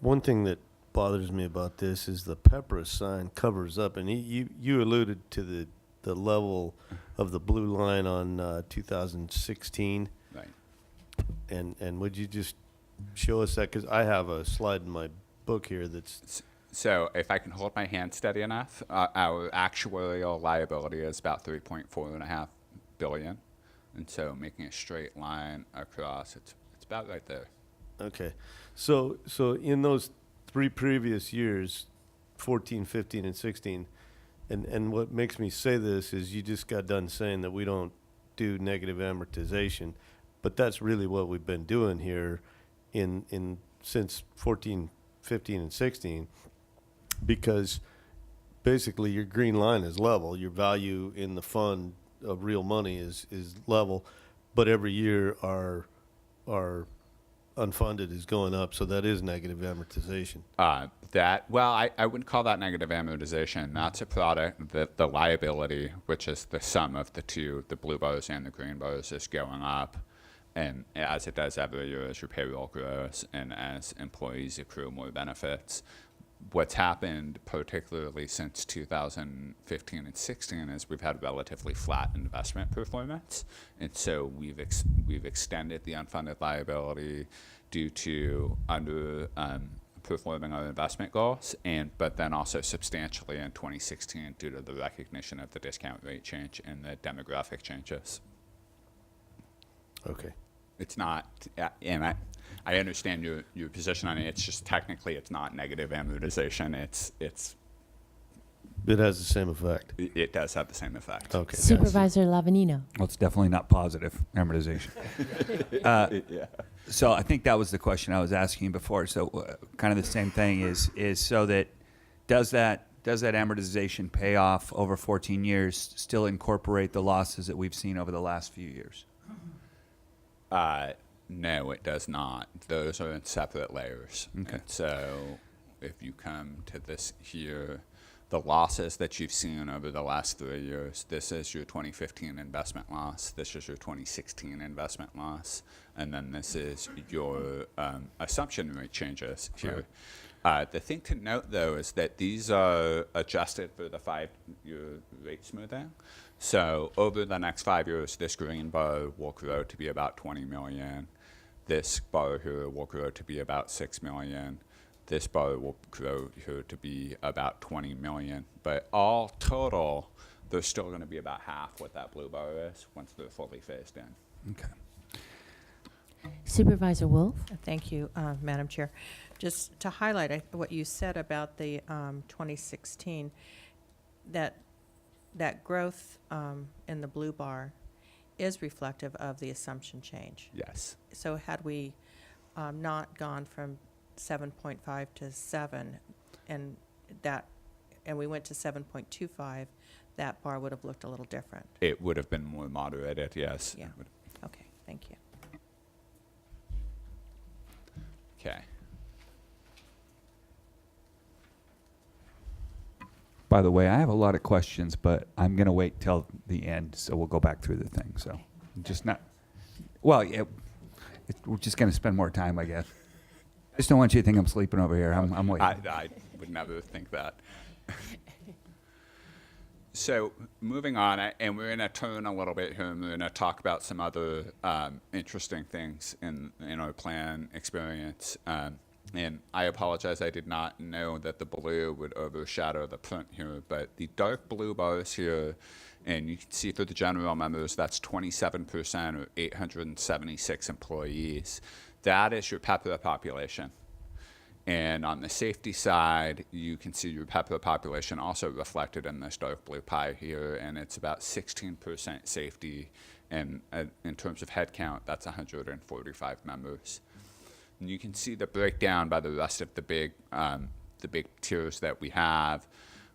One thing that bothers me about this is the PEPRA sign covers up, and you alluded to the level of the blue line on 2016. Right. And would you just show us that? Because I have a slide in my book here that's... So if I can hold my hand steady enough, our actuarial liability is about $3.4.5 billion. And so making a straight line across, it's about right there. Okay. So in those 3 previous years, 14, 15, and 16, and what makes me say this is you just got done saying that we don't do negative amortization, but that's really what we've been doing here in since 14, 15, and 16, because basically your green line is level. Your value in the fund of real money is level, but every year our unfunded is going up, so that is negative amortization. I wouldn't call that negative amortization. That's a product that the liability, which is the sum of the two, the blue bars and the green bars, is going up. And as it does every year as your payroll grows and as employees accrue more benefits. What's happened, particularly since 2015 and 16, is we've had relatively flat investment performance, and so we've extended the unfunded liability due to performing our investment goals, but then also substantially in 2016 due to the recognition of the discount rate change and the demographic changes. Okay. It's not, and I understand your position on it. It's just technically it's not negative amortization. It has the same effect. It does have the same effect. Okay. Supervisor Lavanino? Well, it's definitely not positive amortization. Yeah. So I think that was the question I was asking before. So kind of the same thing is so that does that amortization pay off over 14 years still incorporate the losses that we've seen over the last few years? No, it does not. Those are in separate layers. Okay. And so if you come to this here, the losses that you've seen over the last 3 years, this is your 2015 investment loss, this is your 2016 investment loss, and then this is your assumption rate changes here. Right. The thing to note, though, is that these are adjusted for the 5-year rate smoothing. So over the next 5 years, this green bar will grow to be about 20 million. This bar here will grow to be about 6 million. This bar will grow here to be about 20 million. But all total, they're still going to be about half what that blue bar is once they're fully phased in. Okay. Supervisor Wolf? Thank you, Madam Chair. Just to highlight what you said about the 2016, that growth in the blue bar is reflective of the assumption change. Yes. So had we not gone from 7.5 to 7, and we went to 7.25, that bar would have looked a little different. It would have been more moderated, yes. Yeah. Okay, thank you. Okay. By the way, I have a lot of questions, but I'm going to wait till the end, so we'll go back through the thing. So, just not. Well, yeah, we're just going to spend more time, I guess. I just don't want you to think I'm sleeping over here. I'm waiting. I would never think that. So moving on, and we're going to turn a little bit here, and we're going to talk about some other interesting things in our plan experience. And I apologize, I did not know that the blue would overshadow the print here, but the dark blue bars here, and you can see for the general members, that's 27% or 876 employees. That is your PEPRA population. And on the safety side, you can see your PEPRA population also reflected in this dark blue pie here, and it's about 16% safety, and in terms of head count, that's 145 members. And you can see the breakdown by the rest of the big tiers that we have.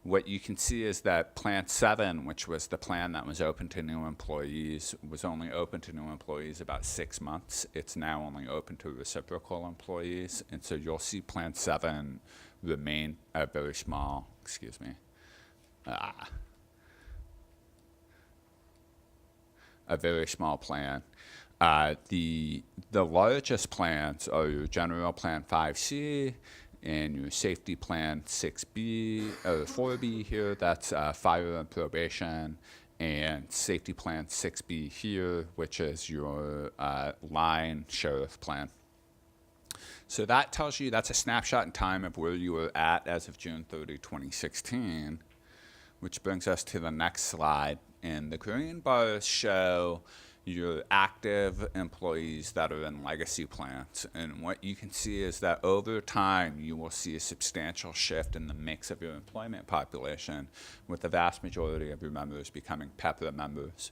What you can see is that Plan 7, which was the plan that was open to new employees, was only open to new employees about 6 months. It's now only open to reciprocal employees. And so you'll see Plan 7 remain a very small, a very small plan. The largest plans are your General Plan 5C and your Safety Plan 6B, or 4B here, that's fire and probation, and Safety Plan 6B here, which is your line sheriff plan. So that tells you, that's a snapshot in time of where you were at as of June 30, 2016, which brings us to the next slide. And the green bars show your active employees that are in legacy plans. And what you can see is that over time, you will see a substantial shift in the mix of your employment population, with the vast majority of your members becoming PEPRA members.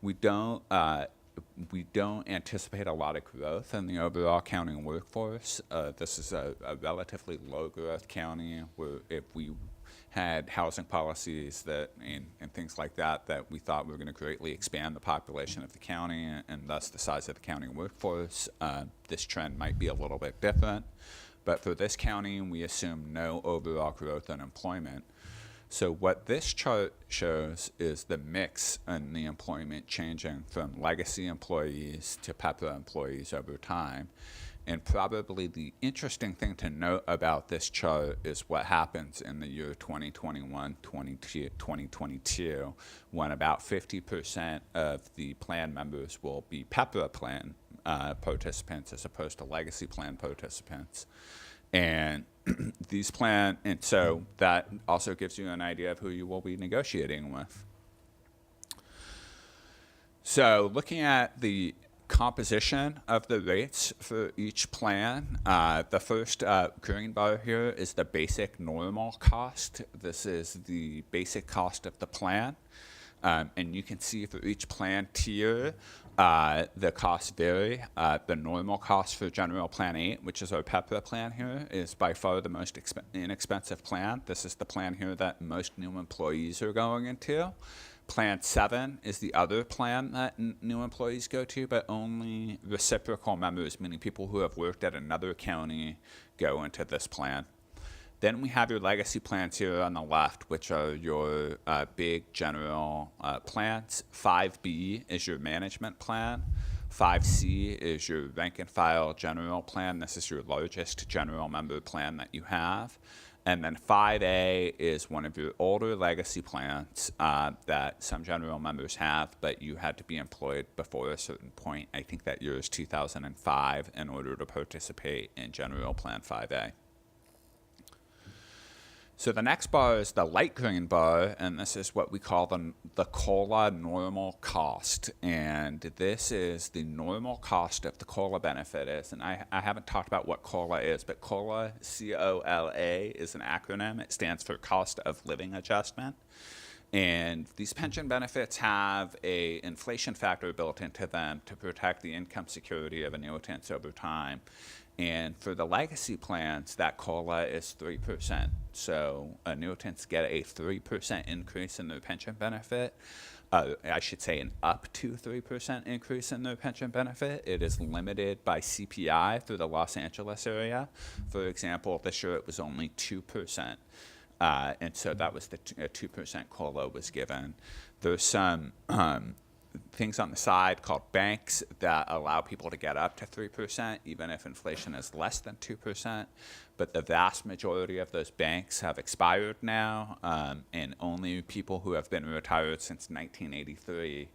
We don't anticipate a lot of growth in the overall county workforce. This is a relatively low growth county, where if we had housing policies that and things like that we thought were going to greatly expand the population of the county and thus the size of the county workforce, this trend might be a little bit different. But for this county, we assume no overall growth in employment. So what this chart shows is the mix in the employment changing from legacy employees to PEPRA employees over time. And probably the interesting thing to note about this chart is what happens in the year 2021, 2022, when about 50% of the plan members will be PEPRA plan participants as opposed to legacy plan participants. And and so that also gives you an idea of who you will be negotiating with. So looking at the composition of the rates for each plan. The first green bar here is the basic normal cost. This is the basic cost of the plan. And you can see for each plan tier, the costs vary. The normal cost for General Plan 8, which is our PEPRA plan here, is by far the most inexpensive plan. This is the plan here that most new employees are going into. Plan 7 is the other plan that new employees go to, but only reciprocal members, meaning people who have worked at another county, go into this plan. Then we have your legacy plans here on the left, which are your big general plans. 5B is your management plan. 5C is your rank and file general plan. This is your largest general member plan that you have. And then 5A is one of your older legacy plans that some general members have, but you had to be employed before a certain point. I think that year is 2005 in order to participate in General Plan 5A. So the next bar is the light green bar, and this is what we call the COLA normal cost. And this is the normal cost of the COLA benefit is. And I haven't talked about what COLA is, but COLA, C-O-L-A, is an acronym. It stands for Cost of Living Adjustment. And these pension benefits have a inflation factor built into them to protect the income security of annuitants over time. And for the legacy plans, that COLA is 3%. So annuitants get a 3% increase in their pension benefit. I should say an up to 3% increase in their pension benefit. It is limited by CPI for the Los Angeles area. For example, this year it was only 2%. And so that was the 2% COLA was given. There's some things on the side called banks that allow people to get up to 3%, even if inflation is less than 2%. But the vast majority of those banks have expired now, and only people who have been retired since 1983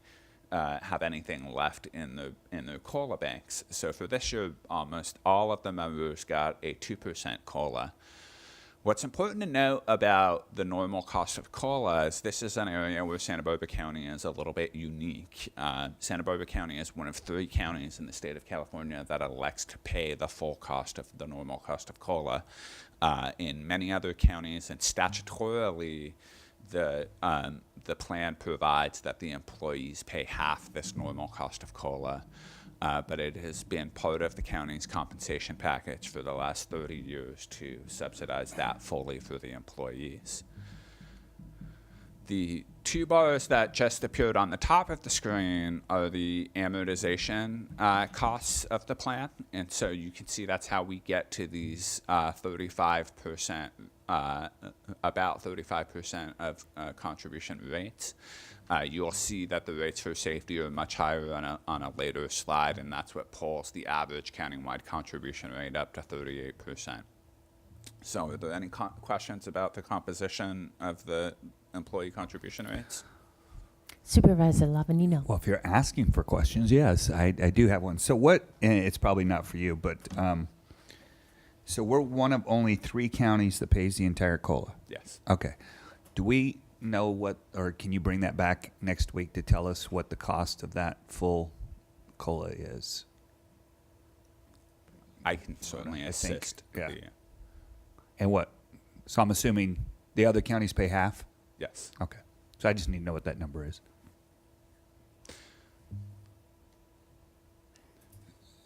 have anything left in the COLA banks. So for this year, almost all of the members got a 2% COLA. What's important to note about the normal cost of COLA is this is an area where Santa Barbara County is a little bit unique. Santa Barbara County is one of 3 counties in the state of California that elects to pay the full cost of the normal cost of COLA. In many other counties, and statutorily, the plan provides that the employees pay half this normal cost of COLA. But it has been part of the county's compensation package for the last 30 years to subsidize that fully for the employees. The 2 bars that just appeared on the top of the screen are the amortization costs of the plan. And so you can see that's how we get to these 35%, about 35% of contribution rates. You'll see that the rates for safety are much higher on a later slide, and that's what pulls the average countywide contribution rate up to 38%. So are there any questions about the composition of the employee contribution rates? Supervisor Lavanino. Well, if you're asking for questions, yes, I do have one. So what, and it's probably not for you, but so we're one of only 3 counties that pays the entire COLA. Yes. Okay. Do we know what, or can you bring that back next week to tell us what the cost of that full COLA is? I can certainly assist. Yeah. And what? So I'm assuming the other counties pay half? Yes. Okay. So I just need to know what that number is.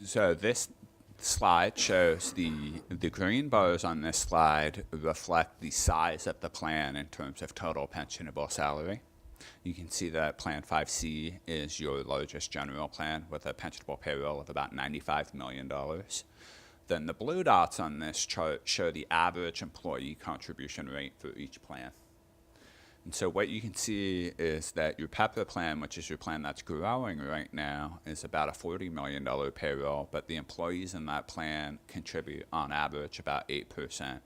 So this slide shows the green bars on this slide reflect the size of the plan in terms of total pensionable salary. You can see that Plan 5C is your largest general plan with a pensionable payroll of about $95 million. Then the blue dots on this chart show the average employee contribution rate for each plan. And so what you can see is that your PEPRA plan, which is your plan that's growing right now, is about a $40 million payroll, but the employees in that plan contribute on average about 8%.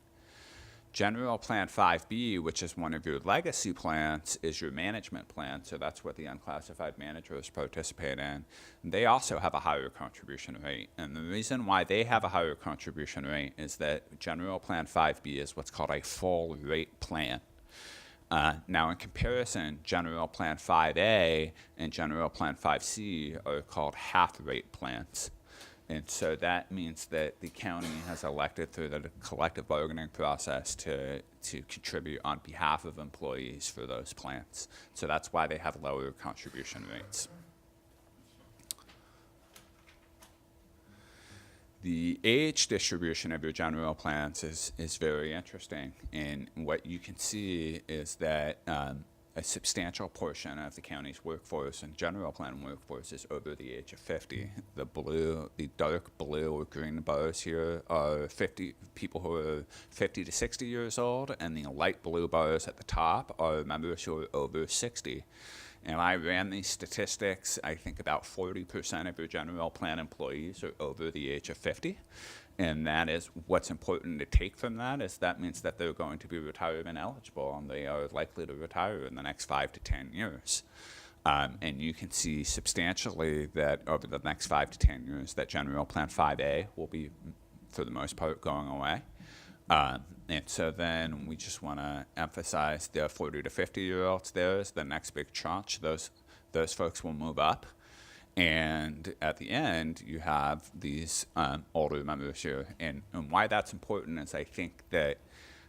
General Plan 5B, which is one of your legacy plans, is your management plan, so that's what the unclassified managers participate in. And they also have a higher contribution rate, and the reason why they have a higher contribution rate is that General Plan 5B is what's called a full rate plan. Now, in comparison, General Plan 5A and General Plan 5C are called half-rate plans. And so that means that the county has elected through the collective bargaining process to contribute on behalf of employees for those plans. So that's why they have lower contribution rates. The age distribution of your general plans is very interesting. And what you can see is that a substantial portion of the county's workforce and general plan workforce is over the age of 50. The dark blue or green bars here are people who are 50 to 60 years old, and the light blue bars at the top are members who are over 60. And I ran these statistics. I think about 40% of your general plan employees are over the age of 50. And that is what's important to take from that is that means that they're going to be retirement eligible, and they are likely to retire in the next 5 to 10 years. And you can see substantially that over the next 5 to 10 years that General Plan 5A will be, for the most part, going away. And so then we just want to emphasize the 40 to 50-year-olds there is the next big tranche. Those folks will move up. And at the end, you have these older members here. And why that's important is I think that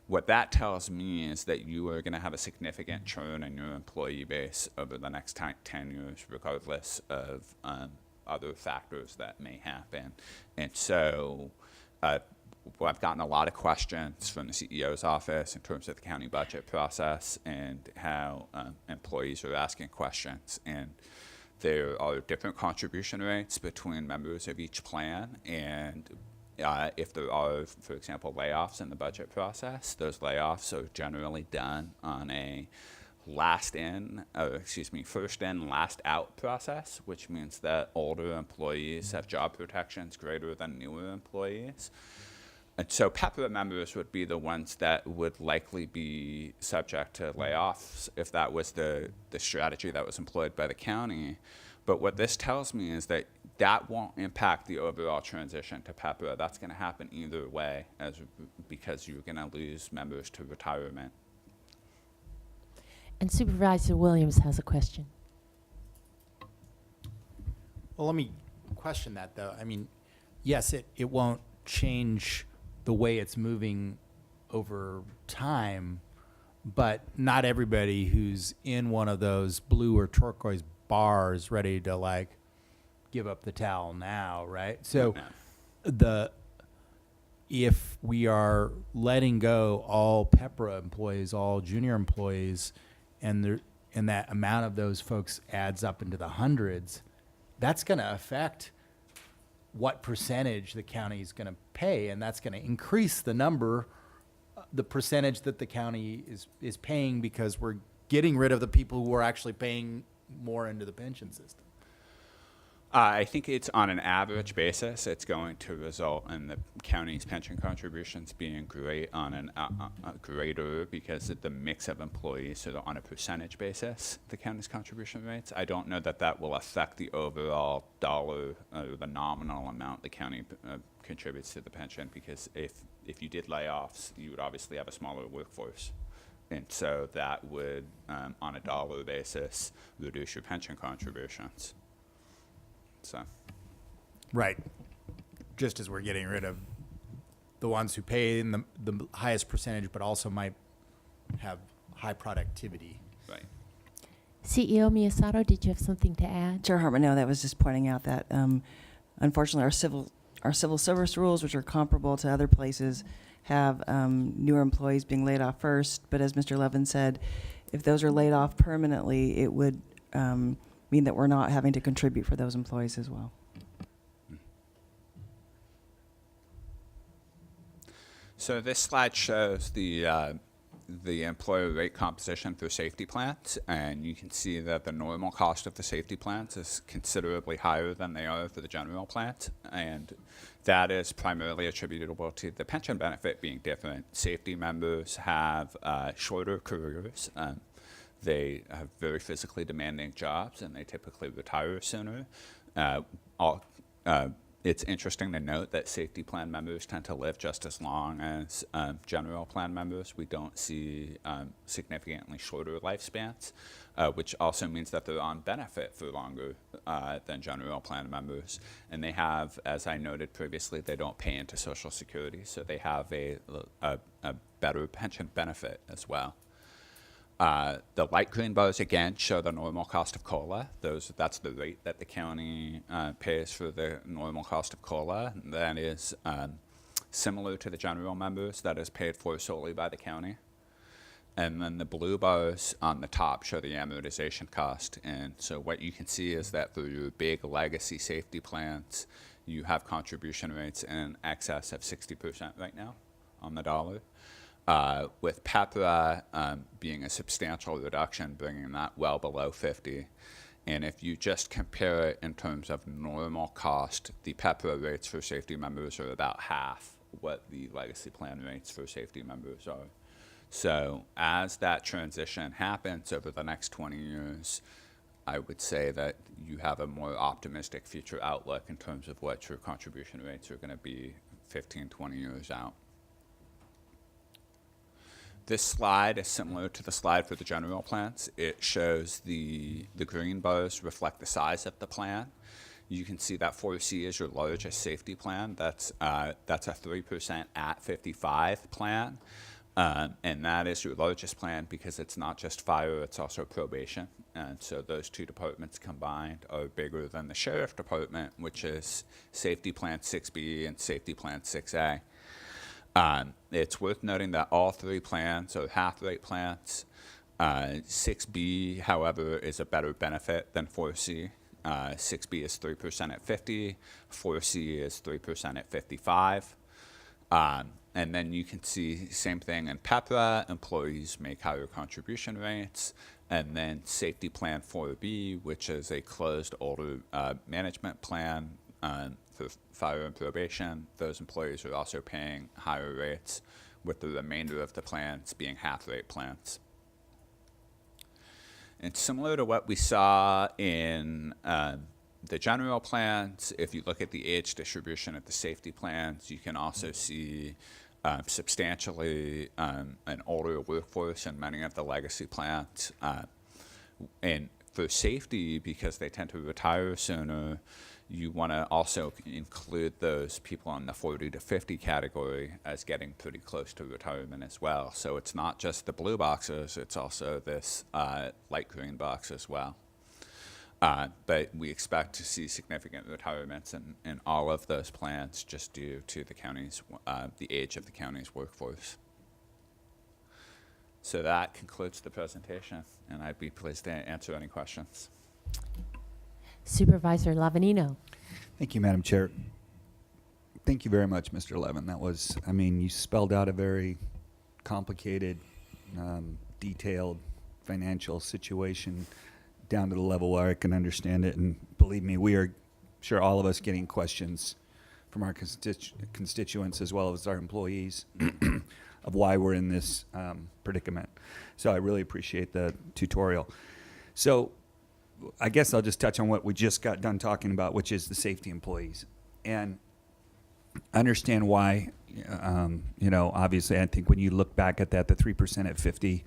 what that tells me is that you are going to have a significant churn in your employee base over the next 10 years, regardless of other factors that may happen. And so I've gotten a lot of questions from the CEO's office in terms of the county budget process and how employees are asking questions. And there are different contribution rates between members of each plan, and if there are, for example, layoffs in the budget process, those layoffs are generally done on a first in, last out process, which means that older employees have job protections greater than newer employees. And so PEPRA members would be the ones that would likely be subject to layoffs if that was the strategy that was employed by the county. But what this tells me is that that won't impact the overall transition to PEPRA. That's going to happen either way, because you're going to lose members to retirement. And Supervisor Williams has a question. Well, let me question that, though. I mean, yes, it won't change the way it's moving over time, but not everybody who's in one of those blue or turquoise bars ready to, like, give up the towel now, right? So if we are letting go all PEPRA employees, all junior employees, and that amount of those folks adds up into the hundreds, that's going to affect what percentage the county is going to pay, and that's going to increase the percentage that the county is paying, because we're getting rid of the people who are actually paying more into the pension system. I think it's on an average basis, it's going to result in the county's pension contributions being great on an greater, because of the mix of employees, so on a percentage basis, the county's contribution rates. I don't know that that will affect the overall dollar, the nominal amount the county contributes to the pension, because if you did layoffs, you would obviously have a smaller workforce. And so that would, on a dollar basis, reduce your pension contributions. So. Right. Just as we're getting rid of the ones who pay in the highest percentage, but also might have high productivity. Right. CEO Miyasato, did you have something to add? Chair Hartman, no, that was just pointing out that unfortunately our civil service rules, which are comparable to other places, have newer employees being laid off first. But as Mr. Levin said, if those are laid off permanently, it would mean that we're not having to contribute for those employees as well. So this slide shows the employer rate composition for safety plans, and you can see that the normal cost of the safety plans is considerably higher than they are for the general plans, and that is primarily attributable to the pension benefit being different. Safety members have shorter careers. They have very physically demanding jobs, and they typically retire sooner. It's interesting to note that safety plan members tend to live just as long as general plan members. We don't see significantly shorter lifespans, which also means that they're on benefit for longer than general plan members. And they have, as I noted previously, they don't pay into Social Security, so they have a better pension benefit as well. The light green bars, again, show the normal cost of COLA. That's the rate that the county pays for the normal cost of COLA. That is similar to the general members. That is paid for solely by the county. And then the blue bars on the top show the amortization cost. And so what you can see is that for your big legacy safety plans, you have contribution rates in excess of 60% right now on the dollar. With PEPRA being a substantial reduction, bringing that well below 50. And if you just compare it in terms of normal cost, the PEPRA rates for safety members are about half what the legacy plan rates for safety members are. So as that transition happens over the next 20 years, I would say that you have a more optimistic future outlook in terms of what your contribution rates are going to be 15, 20 years out. This slide is similar to the slide for the general plans. It shows the green bars reflect the size of the plan. You can see that 4C is your largest safety plan. That's a 3% at 55 plan. And that is your largest plan because it's not just fire, it's also probation. And so those two departments combined are bigger than the sheriff department, which is safety plan 6B and safety plan 6A. It's worth noting that all three plans are half-rate plans. 6B, however, is a better benefit than 4C. 6B is 3% at 50, 4C is 3% at 55. And then you can see same thing in PEPRA, employees make higher contribution rates, and then Safety Plan 4B, which is a closed older management plan for fire and probation. Those employees are also paying higher rates, with the remainder of the plans being half-rate plans. And similar to what we saw in the general plans, if you look at the age distribution of the safety plans, you can also see substantially an older workforce in many of the legacy plans. And for safety, because they tend to retire sooner, you want to also include those people in the 40 to 50 category as getting pretty close to retirement as well. So it's not just the blue boxes, it's also this light green box as well. But we expect to see significant retirements in all of those plans just due to the county's, the age of the county's workforce. So that concludes the presentation, and I'd be pleased to answer any questions. Supervisor Lavanino. Thank you, Madam Chair. Thank you very much, Mr. Levin. That was, I mean, you spelled out a very complicated, detailed financial situation down to the level where I can understand it. And believe me, we are sure all of us getting questions from our constituents as well as our employees of why we're in this predicament. So I really appreciate the tutorial. So I guess I'll just touch on what we just got done talking about, which is the safety employees. And understand why, you know, obviously I think when you look back at that, the 3% at 50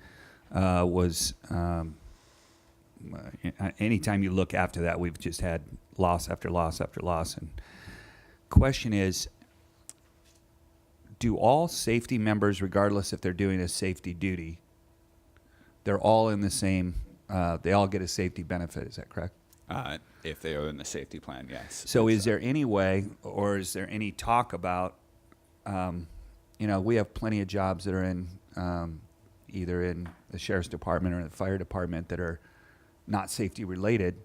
was, anytime you look after that, we've just had loss after loss after loss. And question is, do all safety members, regardless if they're doing a safety duty, they're all in the same, they all get a safety benefit, is that correct? If they are in the safety plan, yes. So is there any way, or is there any talk about, you know, we have plenty of jobs that are in, either in the sheriff's department or the fire department that are not safety related.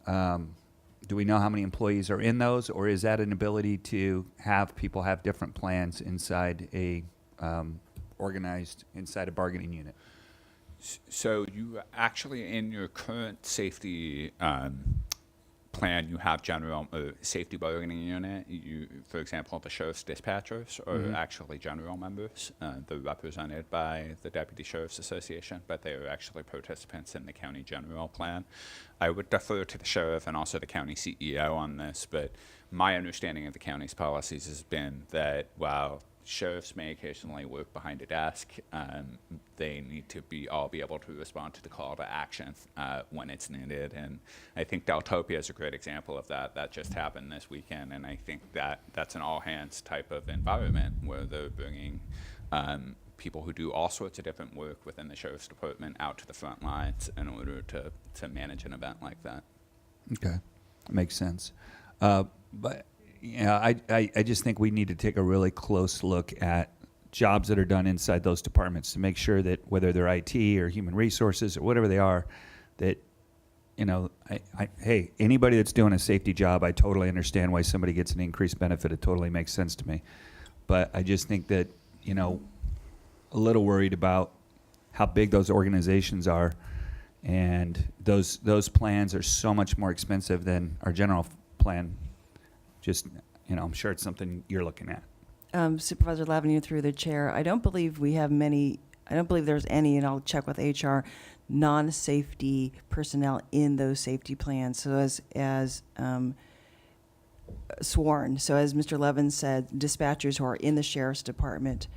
Do we know how many employees are in those, or is that an ability to have people have different plans inside a organized, inside a bargaining unit? So you actually, in your current safety plan, you have general safety bargaining unit. You, for example, the sheriff's dispatchers are actually general members. They're represented by the Deputy Sheriff's Association, but they are actually participants in the county general plan. I would defer to the sheriff and also the county CEO on this, but my understanding of the county's policies has been that while sheriffs may occasionally work behind a desk, they need to all be able to respond to the call to action when it's needed. And I think Deltopia is a great example of that. That just happened this weekend, and I think that that's an all-hands type of environment where they're bringing people who do all sorts of different work within the sheriff's department out to the front lines in order to manage an event like that. Okay, makes sense. But yeah, I just think we need to take a really close look at jobs that are done inside those departments to make sure that whether they're IT or human resources or whatever they are, that, you know, hey, anybody that's doing a safety job, I totally understand why somebody gets an increased benefit. It totally makes sense to me. But I just think that, you know, a little worried about how big those organizations are, and those plans are so much more expensive than our general plan. Just, you know, I'm sure it's something you're looking at. Supervisor Lavinier, through the chair, I don't believe we have many, I don't believe there's any, and I'll check with HR, non-safety personnel in those safety plans. So as sworn, so as Mr. Levin said, dispatchers who are in the sheriff's department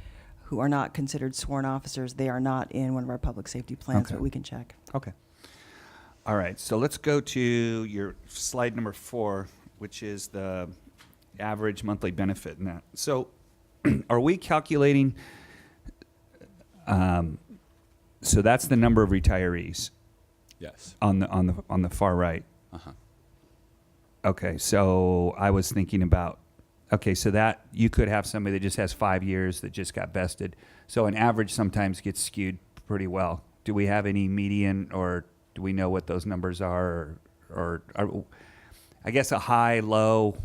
who are not considered sworn officers, they are not in one of our public safety plans, Okay. but we can check. Okay. All right, so let's go to your slide number 4, which is the average monthly benefit in that. So are we calculating, so that's the number of retirees Yes. on the far right. Uh-huh. Okay, so I was thinking about, okay, so that you could have somebody that just has 5 years that just got vested. So an average sometimes gets skewed pretty well. Do we have any median, or do we know what those numbers are, I guess a high, low,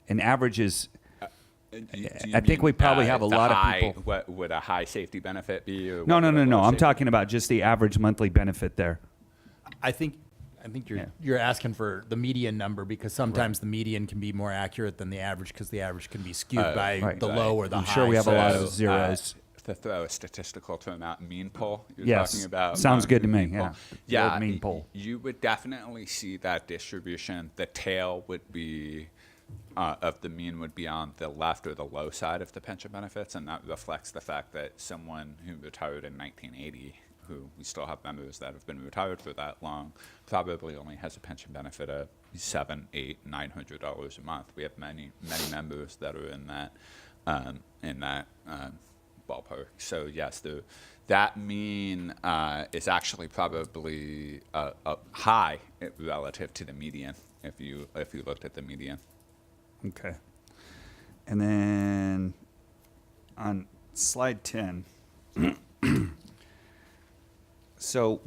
an average is. Do you I think mean, we probably have a the lot of high- people. What would a high safety benefit be? Or No, what no, would no, a no. low I'm safety talking about just the average monthly benefit there. I think Yeah. you're asking for the median number because sometimes the median can be more accurate than the average because the average can be skewed by Right. the low or the I'm high. sure we have a lot of So, zeros. To throw a statistical term out, mean poll. You're Yes. talking about Sounds good to me, mean poll. yeah. The Yeah, old mean poll. you would definitely see that distribution. The tail would be of the mean would be on the left or the low side of the pension benefits, and that reflects the fact that someone who retired in 1980, who we still have members that have been retired for that long, probably only has a pension benefit of $700, $800, $900 a month. We have many members that are in that ballpark. So yes, that mean is actually probably high relative to the median if you looked at the median. Okay. And then on slide 10, so,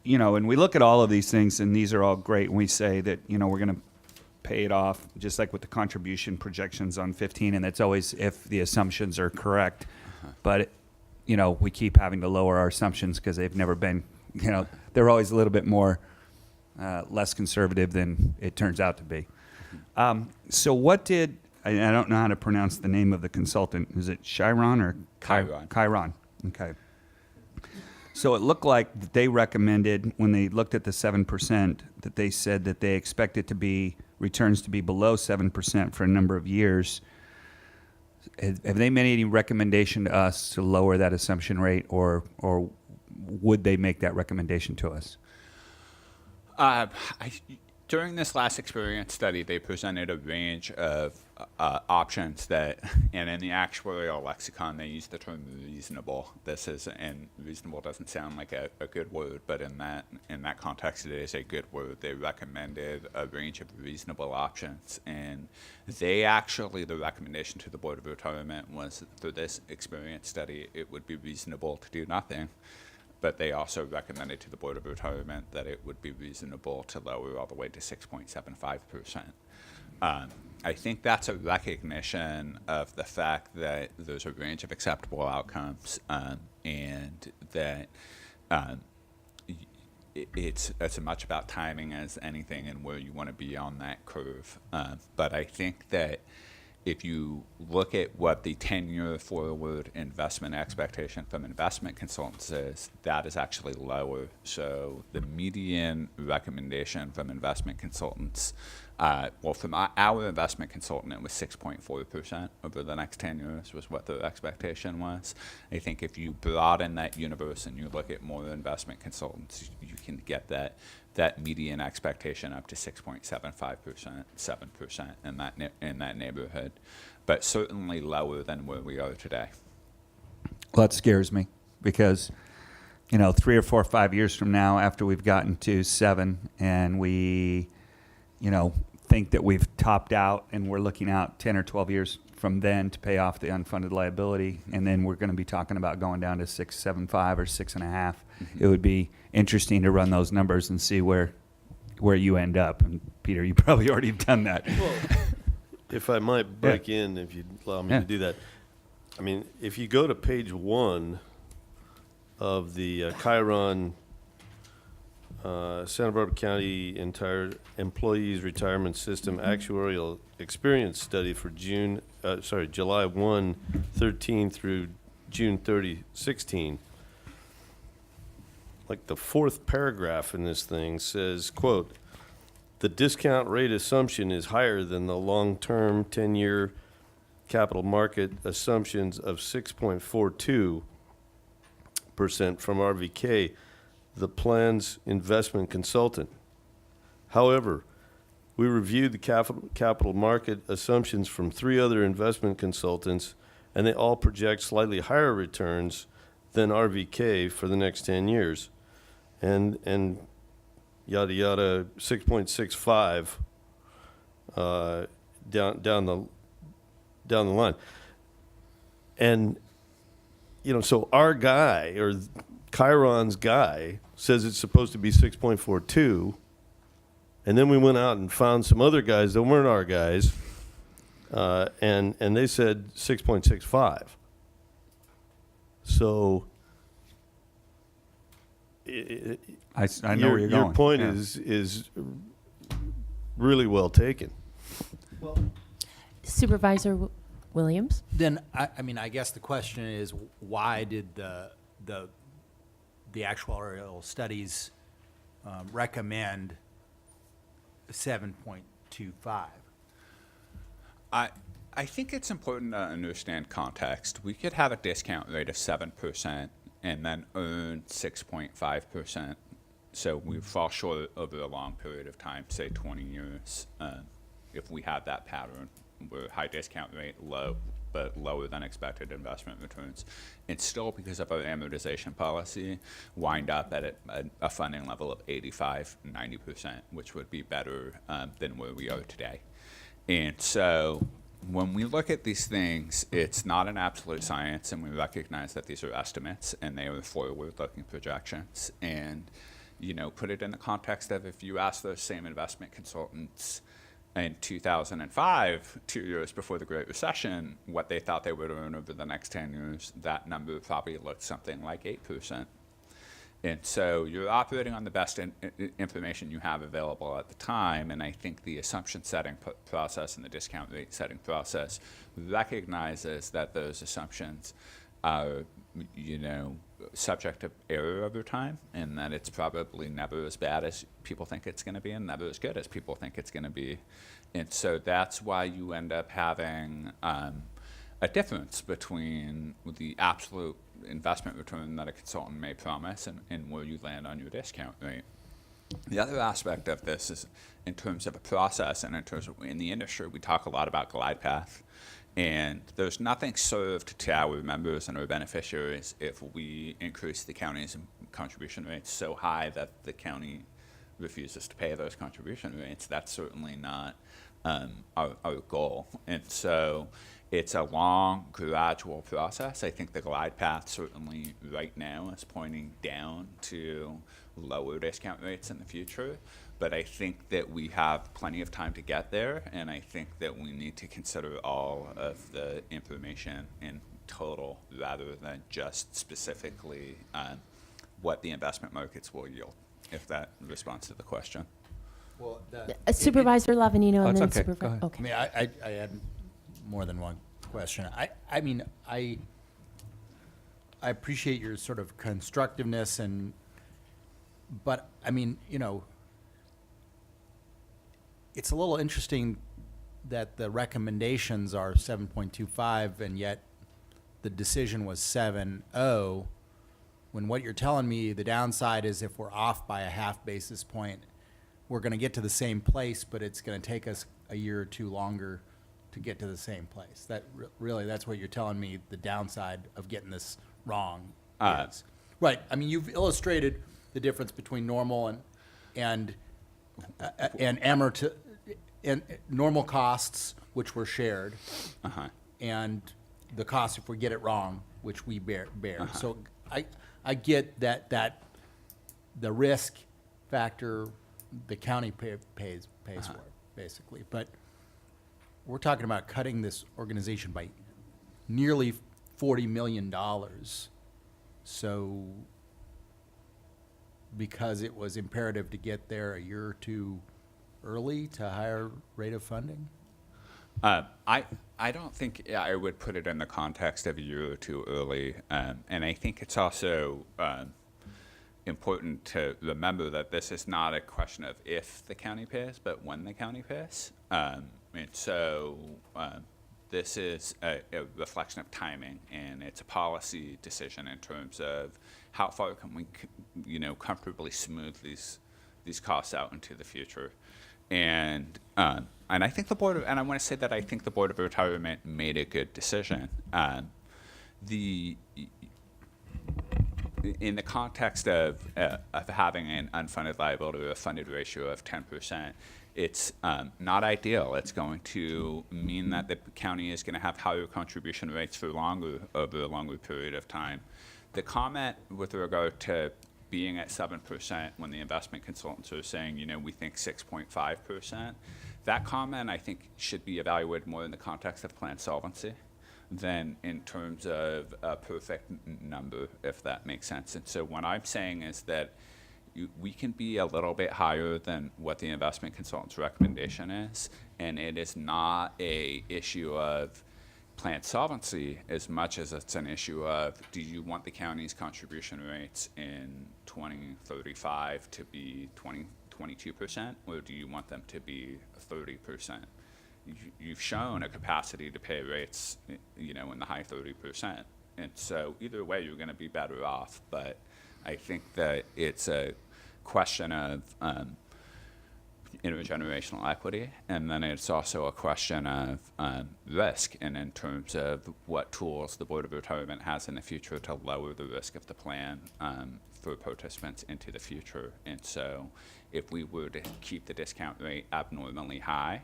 and we look at all of these things, and these are all great, and we say that, we're going to pay it off, just like with the contribution projections on 15, and that's always if the assumptions are correct. But, we keep having to lower our assumptions because they've never been, they're always a little bit more, less conservative than it turns out to be. So what did, I don't know how to pronounce the name of the consultant. Is it Chiron or Chiron. Chiron. Okay. So it looked like they recommended, when they looked at the 7%, that they said that they expect it to be, returns to be below 7% for a number of years. Have they made any recommendation to us to lower that assumption rate, or would they make that recommendation to us? During this last experience study, they presented a range of options that, and in the actuarial lexicon, they use the term reasonable. And reasonable doesn't sound like a good word, but in that context, it is a good word. They recommended a range of reasonable options, and the recommendation to the Board of Retirement was, for this experience study, it would be reasonable to do nothing. But they also recommended to the Board of Retirement that it would be reasonable to lower all the way to 6.75%. I think that's a recognition of the fact that there's a range of acceptable outcomes, and that it's as much about timing as anything and where you want to be on that curve. But I think that if you look at what the 10-year forward investment expectation from investment consultants is, that is actually lower. So the median recommendation from investment consultants, from our investment consultant, it was 6.4% over the next 10 years was what the expectation was. I think if you broaden that universe and you look at more investment consultants, you can get that median expectation up to 6.75%, 7% in that neighborhood, but certainly lower than where we are today. Well, that scares me because, 3 or 4 or 5 years from now, after we've gotten to 7 and we, think that we've topped out and we're looking out 10 or 12 years from then to pay off the unfunded liability, and then we're going to be talking about going down to 6.75 or 6.5. It would be interesting to run those numbers and see where you end up. And Peter, you probably already have done that. Well, if I might break in, if you'd allow me to do that. I mean, if you go to page 1 of the Chiron Santa Barbara County entire Employees Retirement System Actuarial Experience Study for July 1, 13 through June 30, 16. Like the 4th paragraph in this thing says, quote, "The discount rate assumption is higher than the long-term 10-year capital market assumptions of 6.42% from RVK, the plan's investment consultant. However, we reviewed the capital market assumptions from 3 other investment consultants, and they all project slightly higher returns than RVK for the next 10 years. And yada yada, 6.65 down the line. And so our guy, or Chiron's guy, says it's supposed to be 6.42, And then we went out and found some other guys that weren't our guys, and they said 6.65. So I know where you're going. Your point Yeah. is really well taken. Supervisor Williams? Then, I mean, I guess the question is, why did the actuarial studies recommend 7.25? I think it's important to understand context. We could have a discount rate of 7% and then earn 6.5%. So we fall short over a long period of time, say 20 years, if we have that pattern where high discount rate, low, but lower than expected investment returns. And still, because of our amortization policy, wind up at a funding level of 85, 90%, which would be better than where we are today. And so when we look at these things, it's not an absolute science, and we recognize that these are estimates and they are forward-looking projections. And, you know, put it in the context of if you ask those same investment consultants in 2005, 2 years before the Great Recession, what they thought they would earn over the next 10 years, that number probably looked something like 8%. And so you're operating on the best information you have available at the time, and I think the assumption setting process and the discount rate setting process recognizes that those assumptions are, you know, subject to error over time, and that it's probably never as bad as people think it's going to be and never as good as people think it's going to be. And so that's why you end up having a difference between the absolute investment return that a consultant may promise and where you land on your discount rate. The other aspect of this is in terms of a process, and in terms of in the industry, we talk a lot about glide path. And there's nothing served to our members and our beneficiaries if we increase the county's contribution rates so high that the county refuses to pay those contribution rates. That's certainly not our goal. And so it's a long, gradual process. I think the glide path certainly right now is pointing down to lower discount rates in the future. But I think that we have plenty of time to get there, and I think that we need to consider all of the information in total rather than just specifically what the investment markets will yield, if that responds to the question. Well, Supervisor Lavanino Oh, and it's then okay. Go Supervisor. ahead. I Okay. mean, I had more than one question. I mean, I appreciate your sort of constructiveness but I mean, you know, it's a little interesting that the recommendations are 7.25 and yet the decision was 7.0, when what you're telling me the downside is if we're off by a half basis point, we're going to get to the same place, but it's going to take us a year or two longer to get to the same place. That really, that's what you're telling me the downside of getting this wrong is. Right. I mean, you've illustrated the difference between normal and normal costs, which were shared, and the cost if we get it wrong, which we bear. So I get that the risk factor the county pays for, basically. But we're talking about cutting this organization by nearly $40 million. So because it was imperative to get there a year or two early to higher rate of funding? I don't think I would put it in the context of a year or two early, and I think it's also important to remember that this is not a question of if the county pays, but when the county pays. And so this is a reflection of timing, and it's a policy decision in terms of how far can we, you know, comfortably smooth these costs out into the future. And I think the board, and I want to say that I think the Board of Retirement made a good decision. In the context of having an unfunded liability or a funded ratio of 10%, it's not ideal. It's going to mean that the county is going to have higher contribution rates for over a longer period of time. The comment with regard to being at 7% when the investment consultants are saying, we think 6.5%, that comment, I think, should be evaluated more in the context of plan solvency than in terms of a perfect number, if that makes sense. And so what I'm saying is that we can be a little bit higher than what the investment consultant's recommendation is, and it is not a issue of plan solvency as much as it's an issue of, do you want the county's contribution rates in 2035 to be 22%, or do you want them to be 30%? You've shown a capacity to pay rates, in the high 30%. And so either way, you're going to be better off. But I think that it's a question of intergenerational equity, and then it's also a question of risk, and in terms of what tools the Board of Retirement has in the future to lower the risk of the plan for participants into the future. And so if we were to keep the discount rate abnormally high,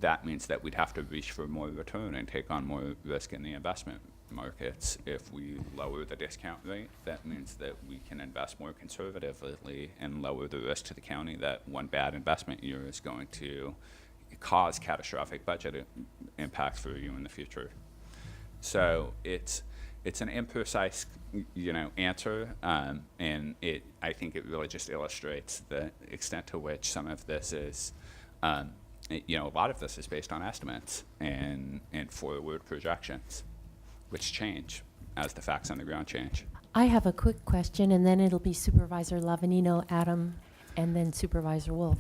that means that we'd have to reach for more return and take on more risk in the investment markets. If we lower the discount rate, that means that we can invest more conservatively and lower the risk to the county that one bad investment year is going to cause catastrophic budget impacts for you in the future. So it's an imprecise, answer, and I think it really just illustrates the extent to which some of this is, a lot of this is based on estimates and forward projections, which change as the facts on the ground change. I have a quick question, and then it'll be Supervisor Lavanino, Adam, and then Supervisor Wolf.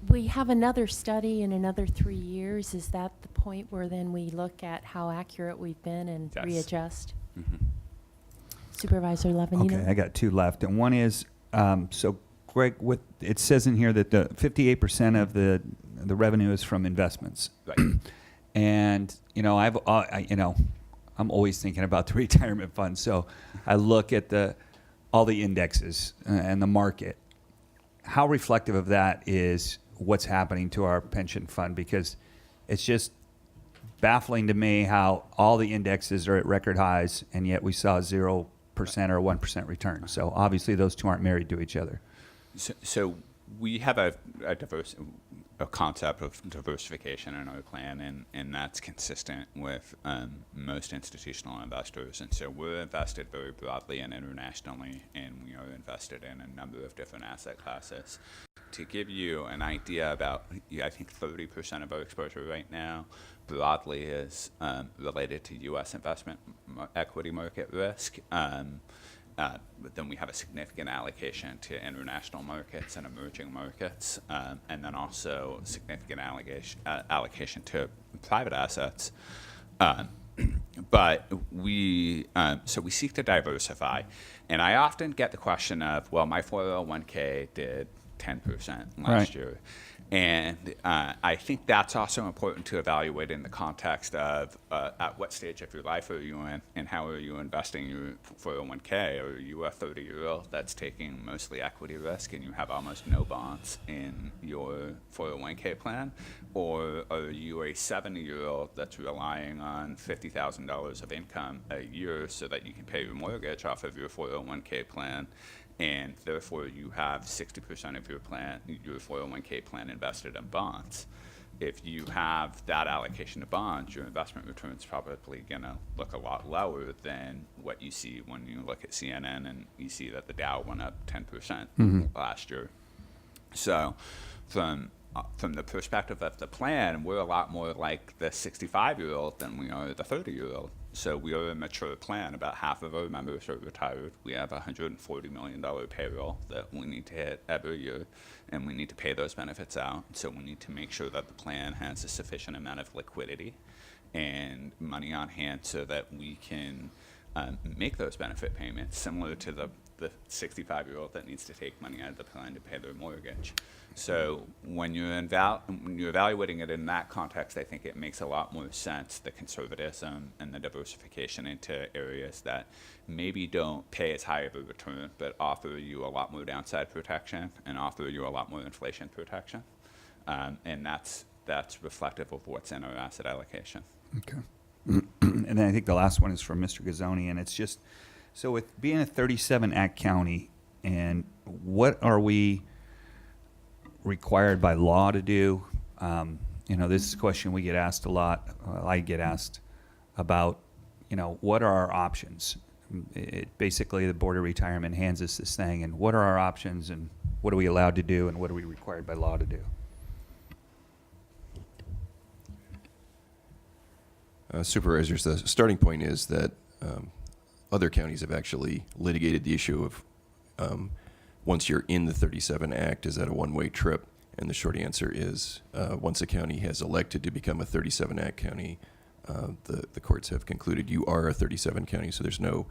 We have another study in another 3 years. Is that the point where then we look at how accurate we've been and Yes. readjust? Mm-hmm. Supervisor Lavanino? Okay, I got two left. And one is, so Greg, it says in here that the 58% of the revenue is from investments. Right. And, I'm always thinking about the retirement fund. So I look at all the indexes and the market. How reflective of that is what's happening to our pension fund? Because it's just baffling to me how all the indexes are at record highs, and yet we saw 0% or 1% return. So obviously those two aren't married to each other. So we have a concept of diversification in our plan, and that's consistent with most institutional investors. And so we're invested very broadly and internationally, and we are invested in a number of different asset classes. To give you an idea about, I think 30% of our exposure right now broadly is related to U.S. investment equity market risk. But then we have a significant allocation to international markets and emerging markets, and then also significant allocation to private assets. But so we seek to diversify. And I often get the question of, well, my 401k did 10% last year. And I think that's also important to evaluate in the context of at what stage of your life are you in, and how are you investing your 401k? Are you a 30-year-old that's taking mostly equity risk and you have almost no bonds in your 401k plan? Or are you a 70-year-old that's relying on $50,000 of income a year so that you can pay your mortgage off of your 401k plan? And therefore you have 60% of your 401k plan invested in bonds. If you have that allocation to bonds, your investment return is probably going to look a lot lower than what you see when you look at CNN and you see that the Dow went up 10% last year. So from the perspective of the plan, we're a lot more like the 65-year-old than we are the 30-year-old. So we are a mature plan. About half of our members are retired. We have a $140 million payroll that we need to hit every year, and we need to pay those benefits out. So we need to make sure that the plan has a sufficient amount of liquidity and money on hand so that we can make those benefit payments, similar to the 65-year-old that needs to take money out of the plan to pay their mortgage. So when you're evaluating it in that context, I think it makes a lot more sense, the conservatism and the diversification into areas that maybe don't pay as high of a return, but offer you a lot more downside protection and offer you a lot more inflation protection. And that's reflective of what's in our asset allocation. Okay. And then I think the last one is from Mr. Gazzoni, and it's just, so with being a 37 Act county, and what are we required by law to do? This is a question we get asked a lot. I get asked about, what are our options? Basically, the Board of Retirement hands us this thing, and what are our options, and what are we allowed to do, and what are we required by law to do? Supervisors, the starting point is that other counties have actually litigated the issue of once you're in the 37 Act, is that a one-way trip? And the short answer is once a county has elected to become a 37 Act county, the courts have concluded you are a 37 county, so there's no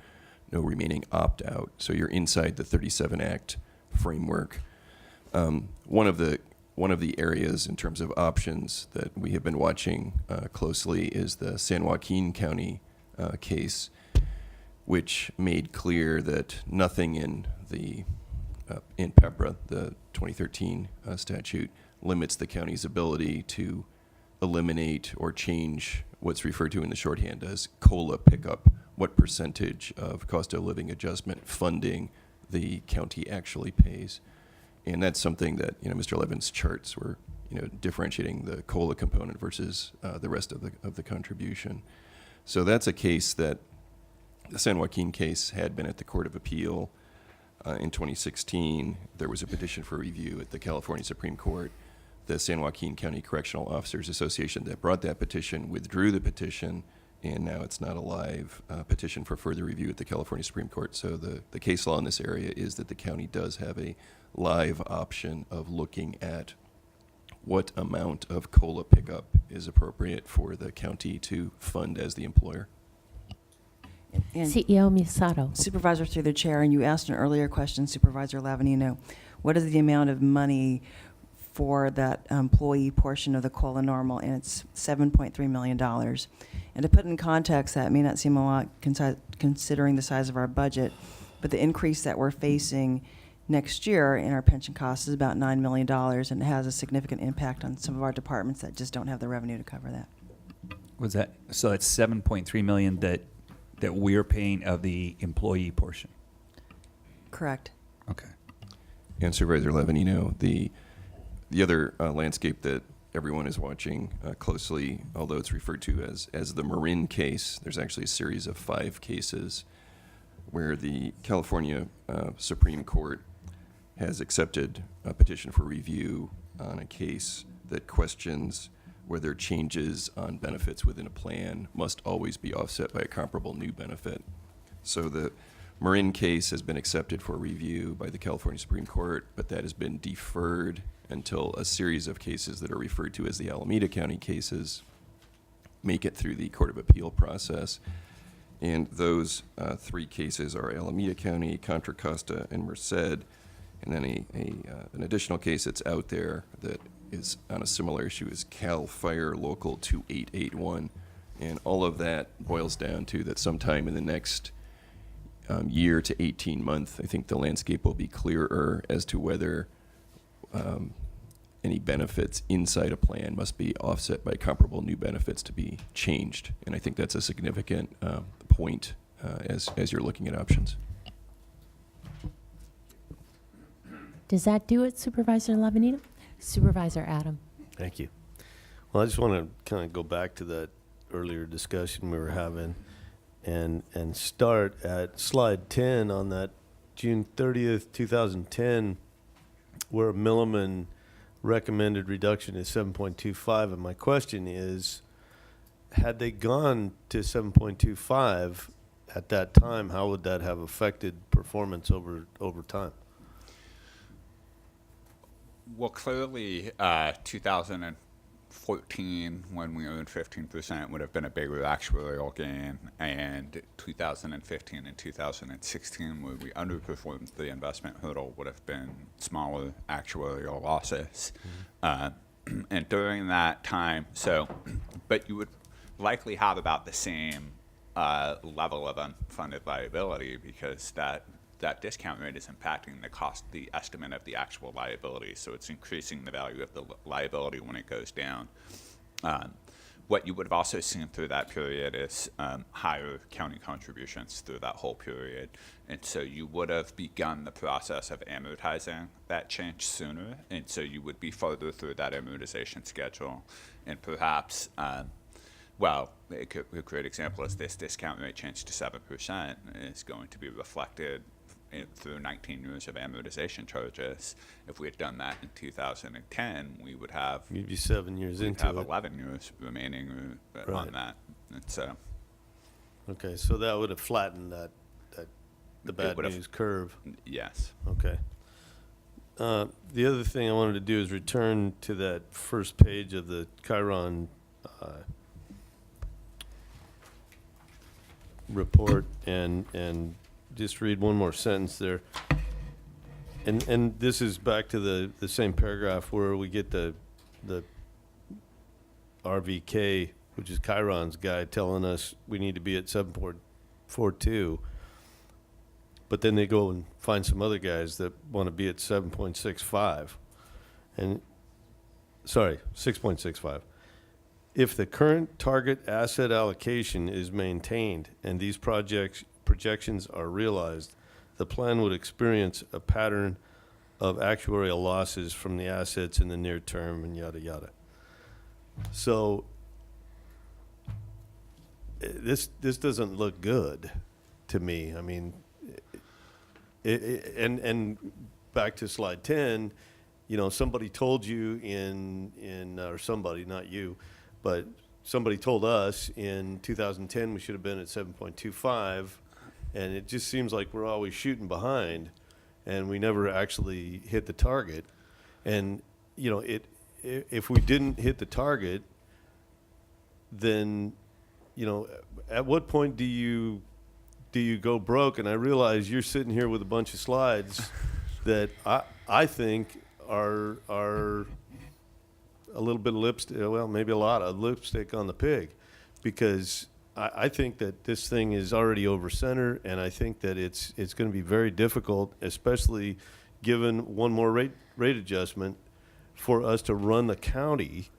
remaining opt-out. So you're inside the 37 Act framework. One of the areas in terms of options that we have been watching closely is the San Joaquin County case, which made clear that nothing in PEPRA, the 2013 statute, limits the county's ability to eliminate or change what's referred to in the shorthand as COLA pickup, what percentage of cost of living adjustment funding the county actually pays. And that's something that, Mr. Levin's charts were, differentiating the COLA component versus the rest of the contribution. So that's a case that the San Joaquin case had been at the Court of Appeal. In 2016, there was a petition for review at the California Supreme Court. The San Joaquin County Correctional Officers Association that brought that petition withdrew the petition, and now it's not a live petition for further review at the California Supreme Court. So the case law in this area is that the county does have a live option of looking at what amount of COLA pickup is appropriate for the county to fund as the employer. And CEO Misato. Supervisor, through the chair, and you asked an earlier question, Supervisor Lavanino, what is the amount of money for that employee portion of the COLA normal? And it's $7.3 million. And to put in context, that may not seem a lot considering the size of our budget, but the increase that we're facing next year in our pension costs is about $9 million, and it has a significant impact on some of our departments that just don't have the revenue to cover that. Was that, so it's $7.3 million that we're paying of the employee portion? Correct. Okay. And Supervisor Levinino, the other landscape that everyone is watching closely, although it's referred to as the Marin case, there's actually a series of 5 cases where the California Supreme Court has accepted a petition for review on a case that questions whether changes on benefits within a plan must always be offset by a comparable new benefit. So the Marin case has been accepted for review by the California Supreme Court, but that has been deferred until a series of cases that are referred to as the Alameda County cases make it through the Court of Appeal process. And those 3 cases are Alameda County, Contra Costa, and Merced. And then an additional case that's out there that is on a similar issue is Cal Fire Local 2881. And all of that boils down to that sometime in the next year to 18 months, I think the landscape will be clearer as to whether any benefits inside a plan must be offset by comparable new benefits to be changed. And I think that's a significant point as you're looking at options. Does that do it, Supervisor Lavanino? Supervisor Adam. Thank you. Well, I just want to kind of go back to that earlier discussion we were having and start at slide 10 on that June 30th, 2010, where Milliman recommended reduction is 7.25. And my question is, had they gone to 7.25 at that time, how would that have affected performance over time? Well, clearly, 2014, when we earned 15%, would have been a bigger actuarial gain, and 2015 and 2016, where we underperformed the investment hurdle, would have been smaller actuarial losses. And during that time, but you would likely have about the same level of unfunded liability, because that discount rate is impacting the estimate of the actual liability. So it's increasing the value of the liability when it goes down. what you would have also seen through that period is higher county contributions through that whole period. And so you would have begun the process of amortizing that change sooner. And so you would be further through that amortization schedule. And perhaps, well, a great example is this discount rate change to 7% is going to be reflected through 19 years of amortization charges. If we had done that in 2010, we would have You'd be 7 years we'd into have it. 11 years remaining Right. on that. And so Okay, so that would have flattened the bad would have- news curve. yes. Okay. The other thing I wanted to do is return to that first page of the Chiron report and just read one more sentence there. And this is back to the same paragraph where we get the RVK, which is Chiron's guy, telling us we need to be at 7.42. But then they go and find some other guys that want to be at 7.65. And, sorry, 6.65. If the current target asset allocation is maintained and these projections are realized, the plan would experience a pattern of actuarial losses from the assets in the near term and yada, yada. So this doesn't look good to me. I mean, and back to slide 10, you know, somebody told you or somebody, not you, but somebody told us in 2010 we should have been at 7.25, and it just seems like we're always shooting behind, and we never actually hit the target. And, you know, if we didn't hit the target, then, you know, at what point do you go broke? And I realize you're sitting here with a bunch of slides that I think are a little bit of lipstick, well, maybe a lot of lipstick on the pig, because I think that this thing is already over center, and I think that it's going to be very difficult, especially given one more rate adjustment, for us to run the county,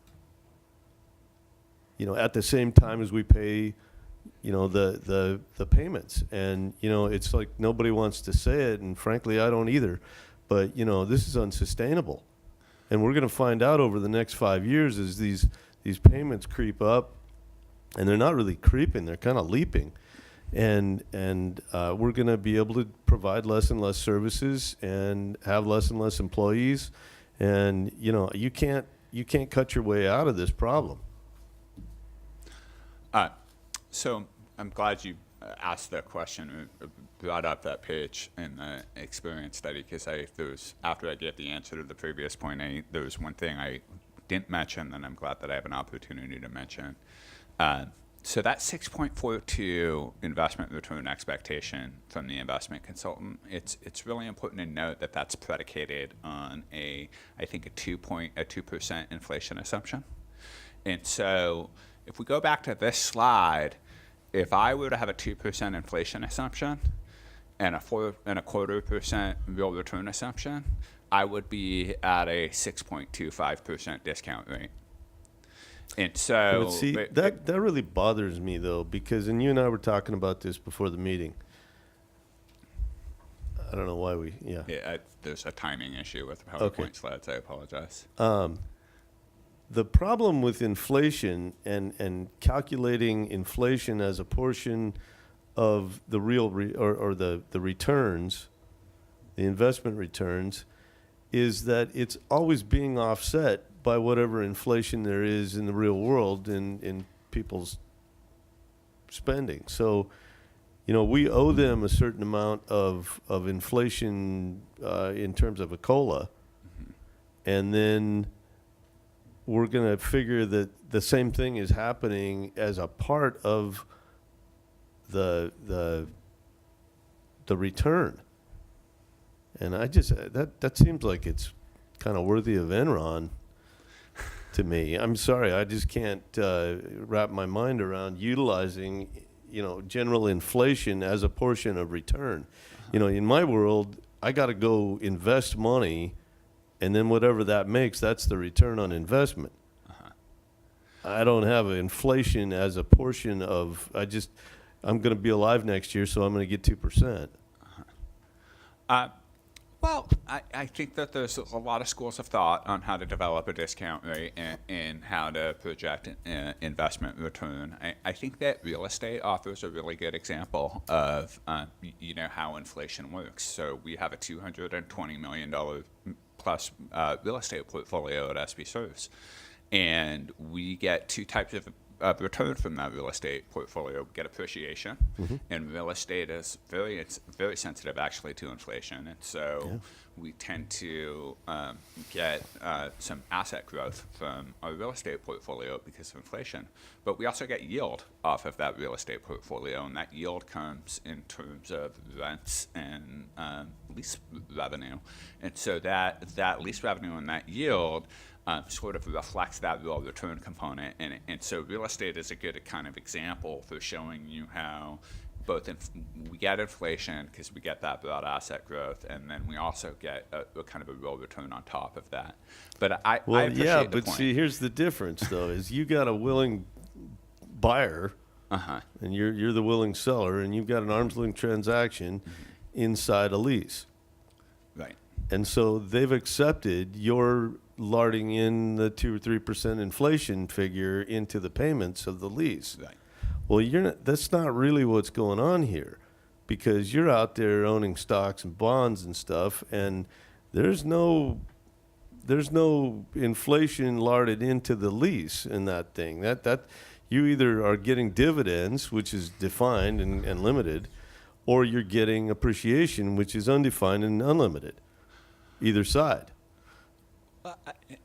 you know, at the same time as we pay, you know, the payments. And, you know, it's like nobody wants to say it, and frankly, I don't either. But, you know, this is unsustainable. And we're going to find out over the next 5 years as these payments creep up, and they're not really creeping, they're kind of leaping. And we're going to be able to provide less and less services and have less and less employees. And, you know, you can't cut your way out of this problem. So I'm glad you asked that question, brought up that page in the experience study, because after I gave the answer to the previous point, there was one thing I didn't mention, and I'm glad that I have an opportunity to mention. So that 6.42 investment return expectation from the investment consultant, it's really important to note that that's predicated on I think a 2% inflation assumption. And so if we go back to this slide, if I were to have a 2% inflation assumption and a 4.25% real return assumption, I would be at a 6.25% discount rate. And so But see, that really bothers me, though, because, and you and I were talking about this before the meeting. I don't know why there's a timing issue with PowerPoint Okay. slides. I apologize. The problem with inflation and calculating inflation as a portion of the real the returns, the investment returns, is that it's always being offset by whatever inflation there is in the real world in people's spending. So, you know, we owe them a certain amount of inflation in terms of a COLA, and then we're going to figure that the same thing is happening as a part of the return. And I just, that seems like it's kind of worthy of Enron to me. I'm sorry, I just can't wrap my mind around utilizing, you know, general inflation as a portion of return. You know, in my world, I got to go invest money, and then whatever that makes, that's the return on investment. I don't have inflation as a portion of, I'm going to be alive next year, so I'm going to get 2%. Well, I think that there's a lot of schools of thought on how to develop a discount rate and how to project investment return. I think that real estate offers a really good example of how inflation works. So we have a $220 million plus real estate portfolio at SB Serves, and we get two types of return from that real estate portfolio. We get appreciation, and real estate is it's very sensitive actually to inflation, and so we tend to get some asset growth from our real estate portfolio because of inflation. But we also get yield off of that real estate portfolio, and that yield comes in terms of rents and lease revenue, and so that lease revenue and that yield sort of reflects that real return component, and so real estate is a good kind of example for showing you how both we get inflation because we get that broad asset growth, and then we also get a kind of a real return on top of that. But I appreciate the point. See, here's the difference though: is you got a willing buyer, and you're the willing seller, and you've got an arm's length transaction inside a lease, Right. and so they've accepted your larding in the 2 or 3% inflation figure into the payments of the lease. Right. Well, that's not really what's going on here, because you're out there owning stocks and bonds and stuff, and there's no inflation larded into the lease in that thing. That you either are getting dividends, which is defined and limited, or you're getting appreciation, which is undefined and unlimited. Either side.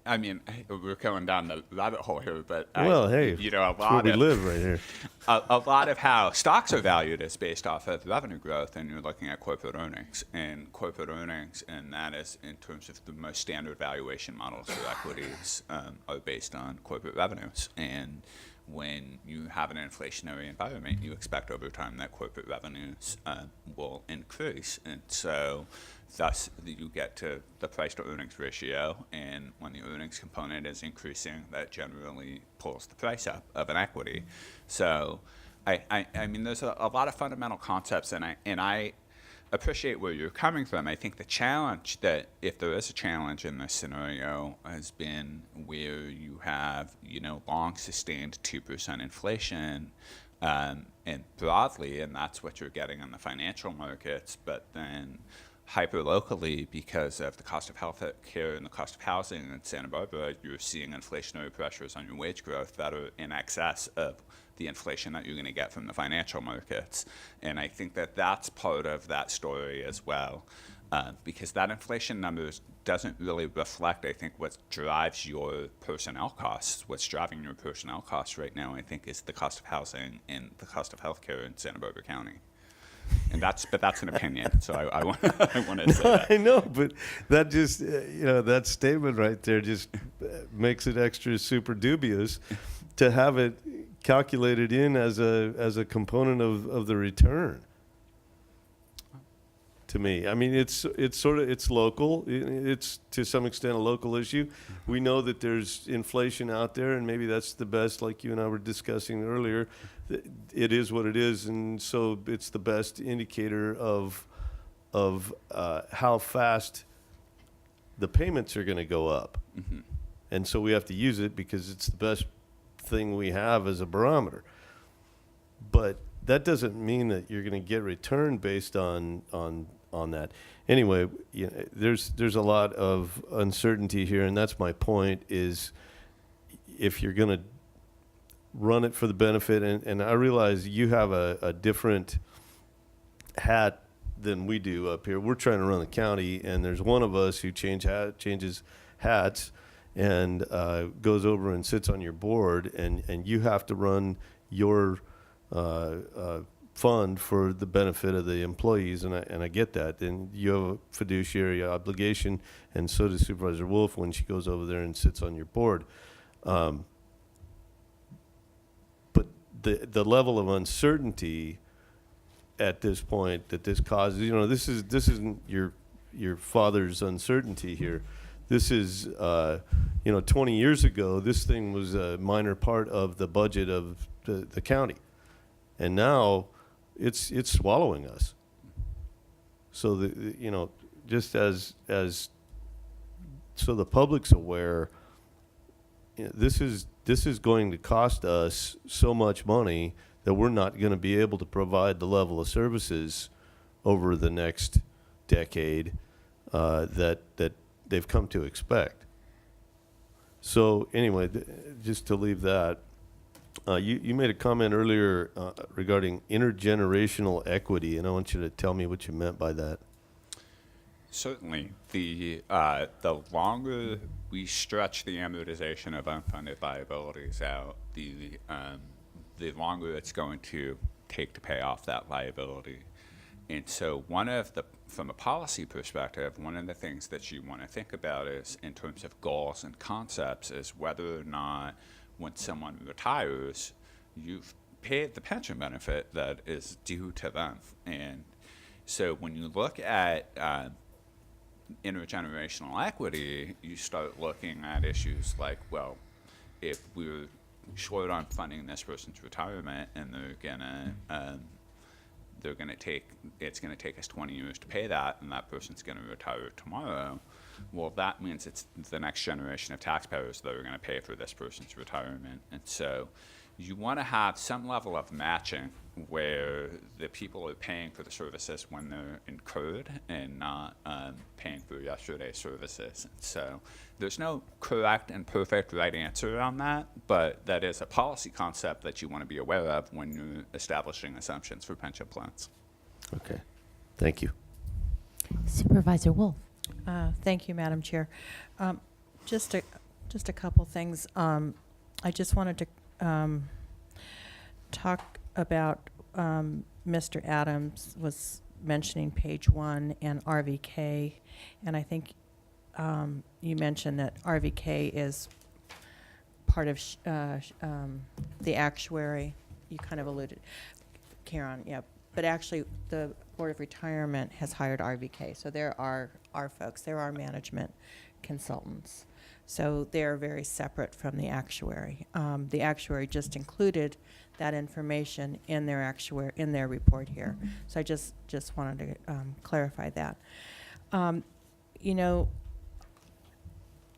I mean, we're going down the rabbit hole here, but Well, hey, a that's where lot we of live right here. a lot of how stocks are valued is based off of revenue growth, and you're looking at corporate earnings, and that is in terms of the most standard valuation models for equities are based on corporate revenues. And when you have an inflationary environment, you expect over time that corporate revenues will increase, and so thus you get to the price to earnings ratio, and when the earnings component is increasing, that generally pulls the price up of an equity. So I mean, there's a lot of fundamental concepts, and I appreciate where you're coming from. I think the challenge, that if there is a challenge in this scenario, has been where you have long sustained 2% inflation, and broadly, and that's what you're getting in the financial markets, but then hyper-locally, because of the cost of health care and the cost of housing in Santa Barbara, you're seeing inflationary pressures on your wage growth that are in excess of the inflation that you're going to get from the financial markets. And I think that that's part of that story as well, because that inflation number doesn't really reflect, I think, what drives your personnel costs. What's driving your personnel costs right now, I think, is the cost of housing and the cost of health care in Santa Barbara County. And that's an opinion, so I want to say that. I know, but that just, that statement right there just makes it extra super dubious to have it calculated in as a component of the return. To me, I mean, it's local. It's to some extent a local issue. We know that there's inflation out there, and maybe that's the best, like you and I were discussing earlier. It is what it is, and so it's the best indicator of how fast the payments are going to go up. Mm-hmm. And so we have to use it because it's the best thing we have as a barometer. But that doesn't mean that you're going to get return based on that. Anyway, there's a lot of uncertainty here, and that's my point, is if you're going to run it for the benefit, and I realize you have a different hat than we do up here. We're trying to run the county, and there's one of us who changes hats and goes over and sits on your board, and you have to run your fund for the benefit of the employees, and I get that. And you have a fiduciary obligation, and so does Supervisor Wolf when she goes over there and sits on your board. But the level of uncertainty at this point that this causes, this isn't your father's uncertainty here. this is, 20 years ago, this thing was a minor part of the budget of the county. And now it's swallowing us. So just as so the public's aware, this is going to cost us so much money that we're not going to be able to provide the level of services over the next decade that they've come to expect. So anyway, just to leave that, you made a comment earlier regarding intergenerational equity, and I want you to tell me what you meant by that. Certainly, the longer we stretch the amortization of unfunded liabilities out, the longer it's going to take to pay off that liability. And so from a policy perspective, one of the things that you want to think about is, in terms of goals and concepts, is whether or not when someone retires, you've paid the pension benefit that is due to them. And so when you look at intergenerational equity, you start looking at issues like, well, if we're short on funding this person's retirement and it's going to take us 20 years to pay that, and that person's going to retire tomorrow, well, that means it's the next generation of taxpayers that are going to pay for this person's retirement. And so you want to have some level of matching where the people are paying for the services when they're incurred and not paying for yesterday's services. And so there's no correct and perfect right answer on that, but that is a policy concept that you want to be aware of when you're establishing assumptions for pension plans. Okay, thank you. Supervisor Wolf. Thank you, Madam Chair. Just a couple things. I just wanted to talk about Mr. Adams was mentioning page 1 and RVK, and I think you mentioned that RVK is part of the actuary. You kind of alluded, Karen, yeah. But actually, the Board of Retirement has hired RVK, so there are our folks. There are management consultants. So they're very separate from the actuary. The actuary just included that information in their report here. So I just wanted to clarify that. I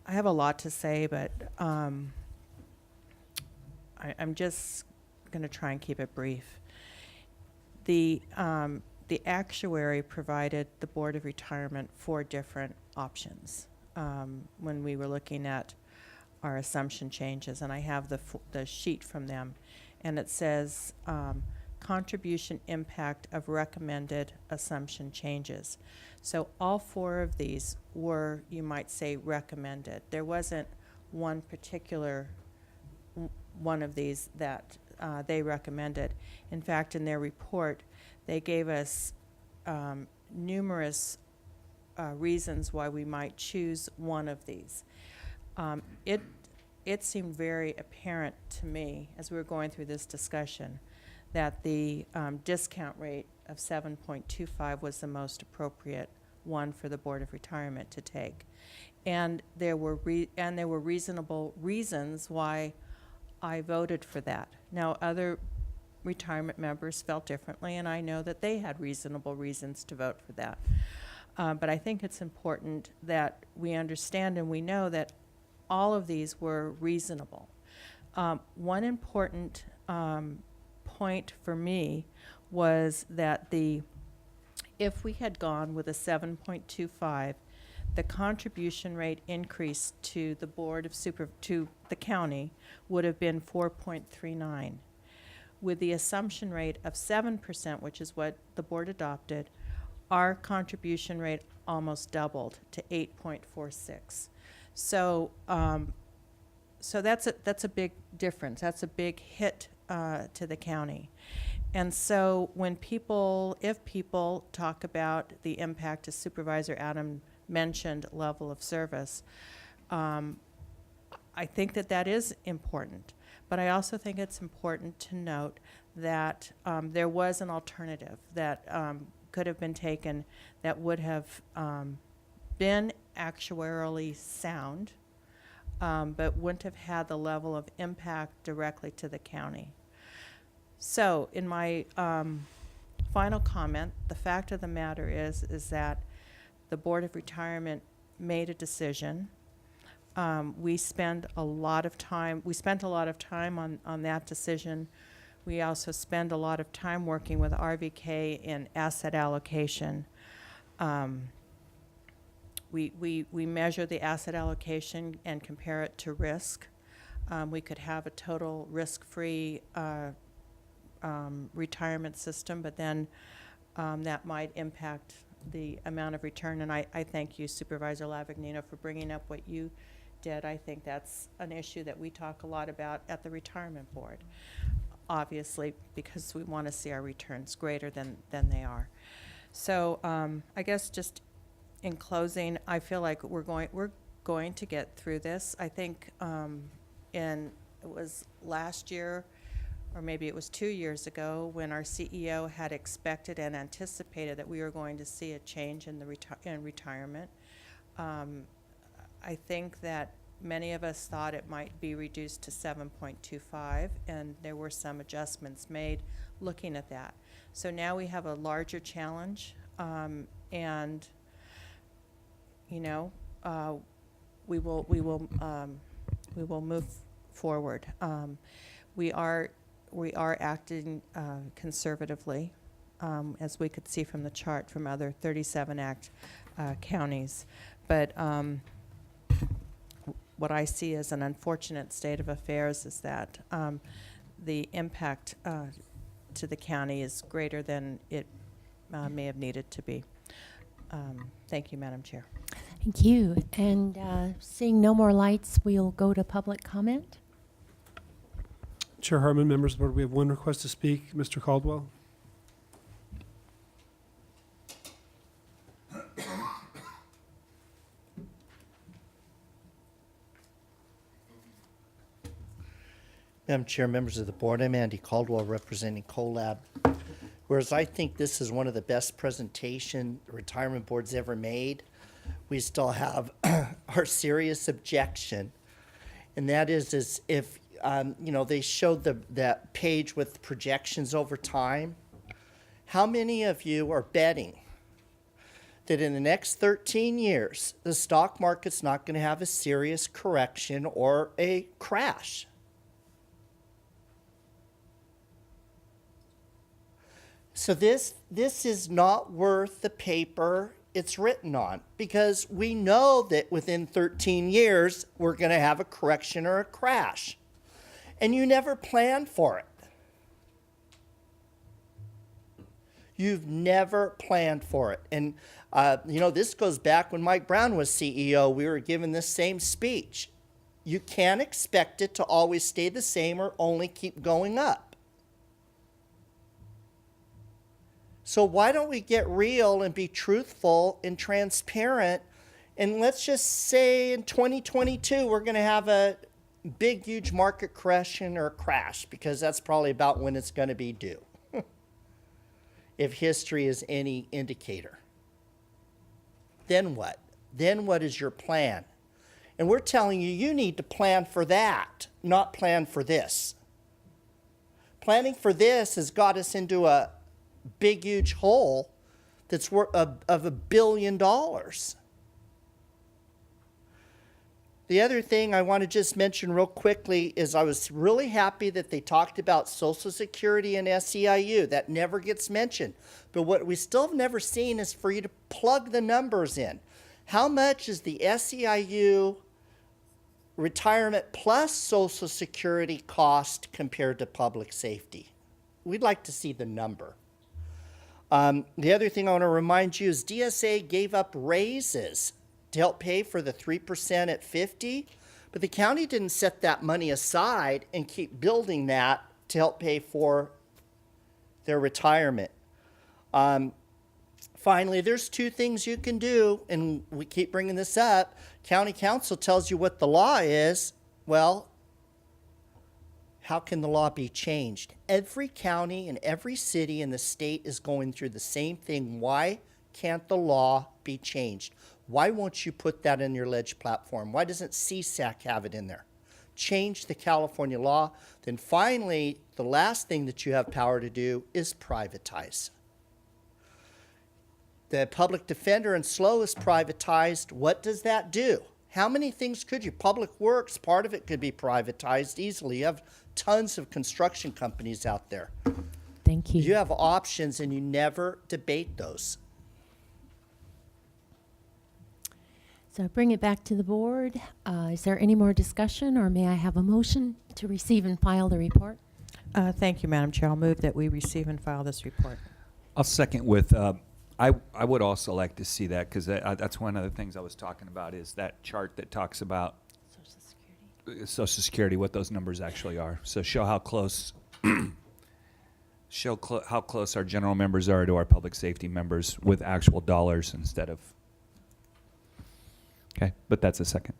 have a lot to say, but I'm just going to try and keep it brief. The actuary provided the Board of Retirement 4 different options when we were looking at our assumption changes, and I have the sheet from them, and it says contribution impact of recommended assumption changes. So all 4 of these were, you might say, recommended. There wasn't one particular one of these that they recommended. In fact, in their report, they gave us numerous reasons why we might choose one of these. It seemed very apparent to me as we were going through this discussion that the discount rate of 7.25 was the most appropriate one for the Board of Retirement to take. And there were reasonable reasons why I voted for that. Now, other retirement members felt differently, and I know that they had reasonable reasons to vote for that. But I think it's important that we understand and we know that all of these were reasonable. One important point for me was that if we had gone with a 7.25, the contribution rate increase to the to the county would have been 4.39. With the assumption rate of 7%, which is what the board adopted, our contribution rate almost doubled to 8.46. So, so that's a big difference. That's a big hit to the county. And so if people talk about the impact, as Supervisor Adam mentioned, level of service, I think that is important. But I also think it's important to note that there was an alternative that could have been taken that would have been actuarially sound, but wouldn't have had the level of impact directly to the county. So in my final comment, the fact of the matter is that the Board of Retirement made a decision. We spent a lot of time on that decision. We also spend a lot of time working with RVK in asset allocation. We measure the asset allocation and compare it to risk. We could have a total risk-free retirement system, but then that might impact the amount of return. And I thank you, Supervisor Lavagnino, for bringing up what you did. I think that's an issue that we talk a lot about at the Retirement Board, obviously, because we want to see our returns greater than they are. So I guess just in closing, I feel like we're going to get through this. I think it was last year, or maybe it was 2 years ago, when our CEO had expected and anticipated that we were going to see a change in in retirement. I think that many of us thought it might be reduced to 7.25, and there were some adjustments made looking at that. So now we have a larger challenge, and you know, we will move forward. We are acting conservatively, as we could see from the chart from other 37 Act counties, but what I see as an unfortunate state of affairs is that the impact to the county is greater than it may have needed to be. Thank you, Madam Chair. Thank you. And seeing no more lights, we'll go to public comment. Chair Hartman, members of the board, we have one request to speak. Mr. Caldwell. Madam Chair, members of the board, I'm Andy Caldwell representing CoLab. Whereas I think this is one of the best presentation the retirement board's ever made, we still have our serious objection. And that is if, you know, they showed that page with projections over time. How many of you are betting that in the next 13 years, the stock market's not going to have a serious correction or a crash? So this is not worth the paper it's written on, because we know that within 13 years, we're going to have a correction or a crash. And you never plan for it. You've never planned for it. And, you know, this goes back when Mike Brown was CEO. We were given this same speech. You can't expect it to always stay the same or only keep going up. So why don't we get real and be truthful and transparent, and let's just say in 2022 we're going to have a big, huge market correction or a crash, because that's probably about when it's going to be due, if history is any indicator. Then what? Then what is your plan? And we're telling you, you need to plan for that, not plan for this. Planning for this has got us into a big, huge hole that's worth of $1 billion. The other thing I want to just mention real quickly is I was really happy that they talked about Social Security and SEIU. That never gets mentioned. But what we still have never seen is for you to plug the numbers in. How much is the SEIU retirement plus Social Security cost compared to public safety? We'd like to see the number. The other thing I want to remind you is DSA gave up raises to help pay for the 3% at 50, but the county didn't set that money aside and keep building that to help pay for their retirement. Finally, there's two things you can do, and we keep bringing this up. County council tells you what the law is. Well, how can the law be changed? Every county and every city in the state is going through the same thing. Why can't the law be changed? Why won't you put that in your ledge platform? Why doesn't CSAC have it in there? Change the California law. Then finally, the last thing that you have power to do is privatize. The public defender and SLO is privatized. What does that do? How many things could you? Public Works, part of it could be privatized easily. You have tons of construction companies out there. Thank you. You have options and you never debate those. So I bring it back to the board. Is there any more discussion, or may I have a motion to receive and file the report? Thank you, Madam Chair. I'll move that we receive and file this report. I'll second with, I would also like to see that, because that's one of the things I was talking about, is that chart that talks about Social Security. Social Security, what those numbers actually are. So show how close, how close our general members are to our public safety members with actual dollars instead of. Okay, but that's a second.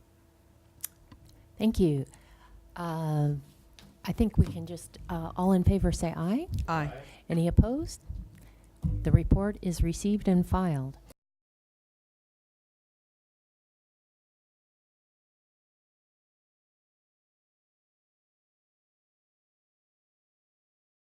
Thank you. I think we can just, all in favor say aye. Aye. Any opposed? The report is received and filed.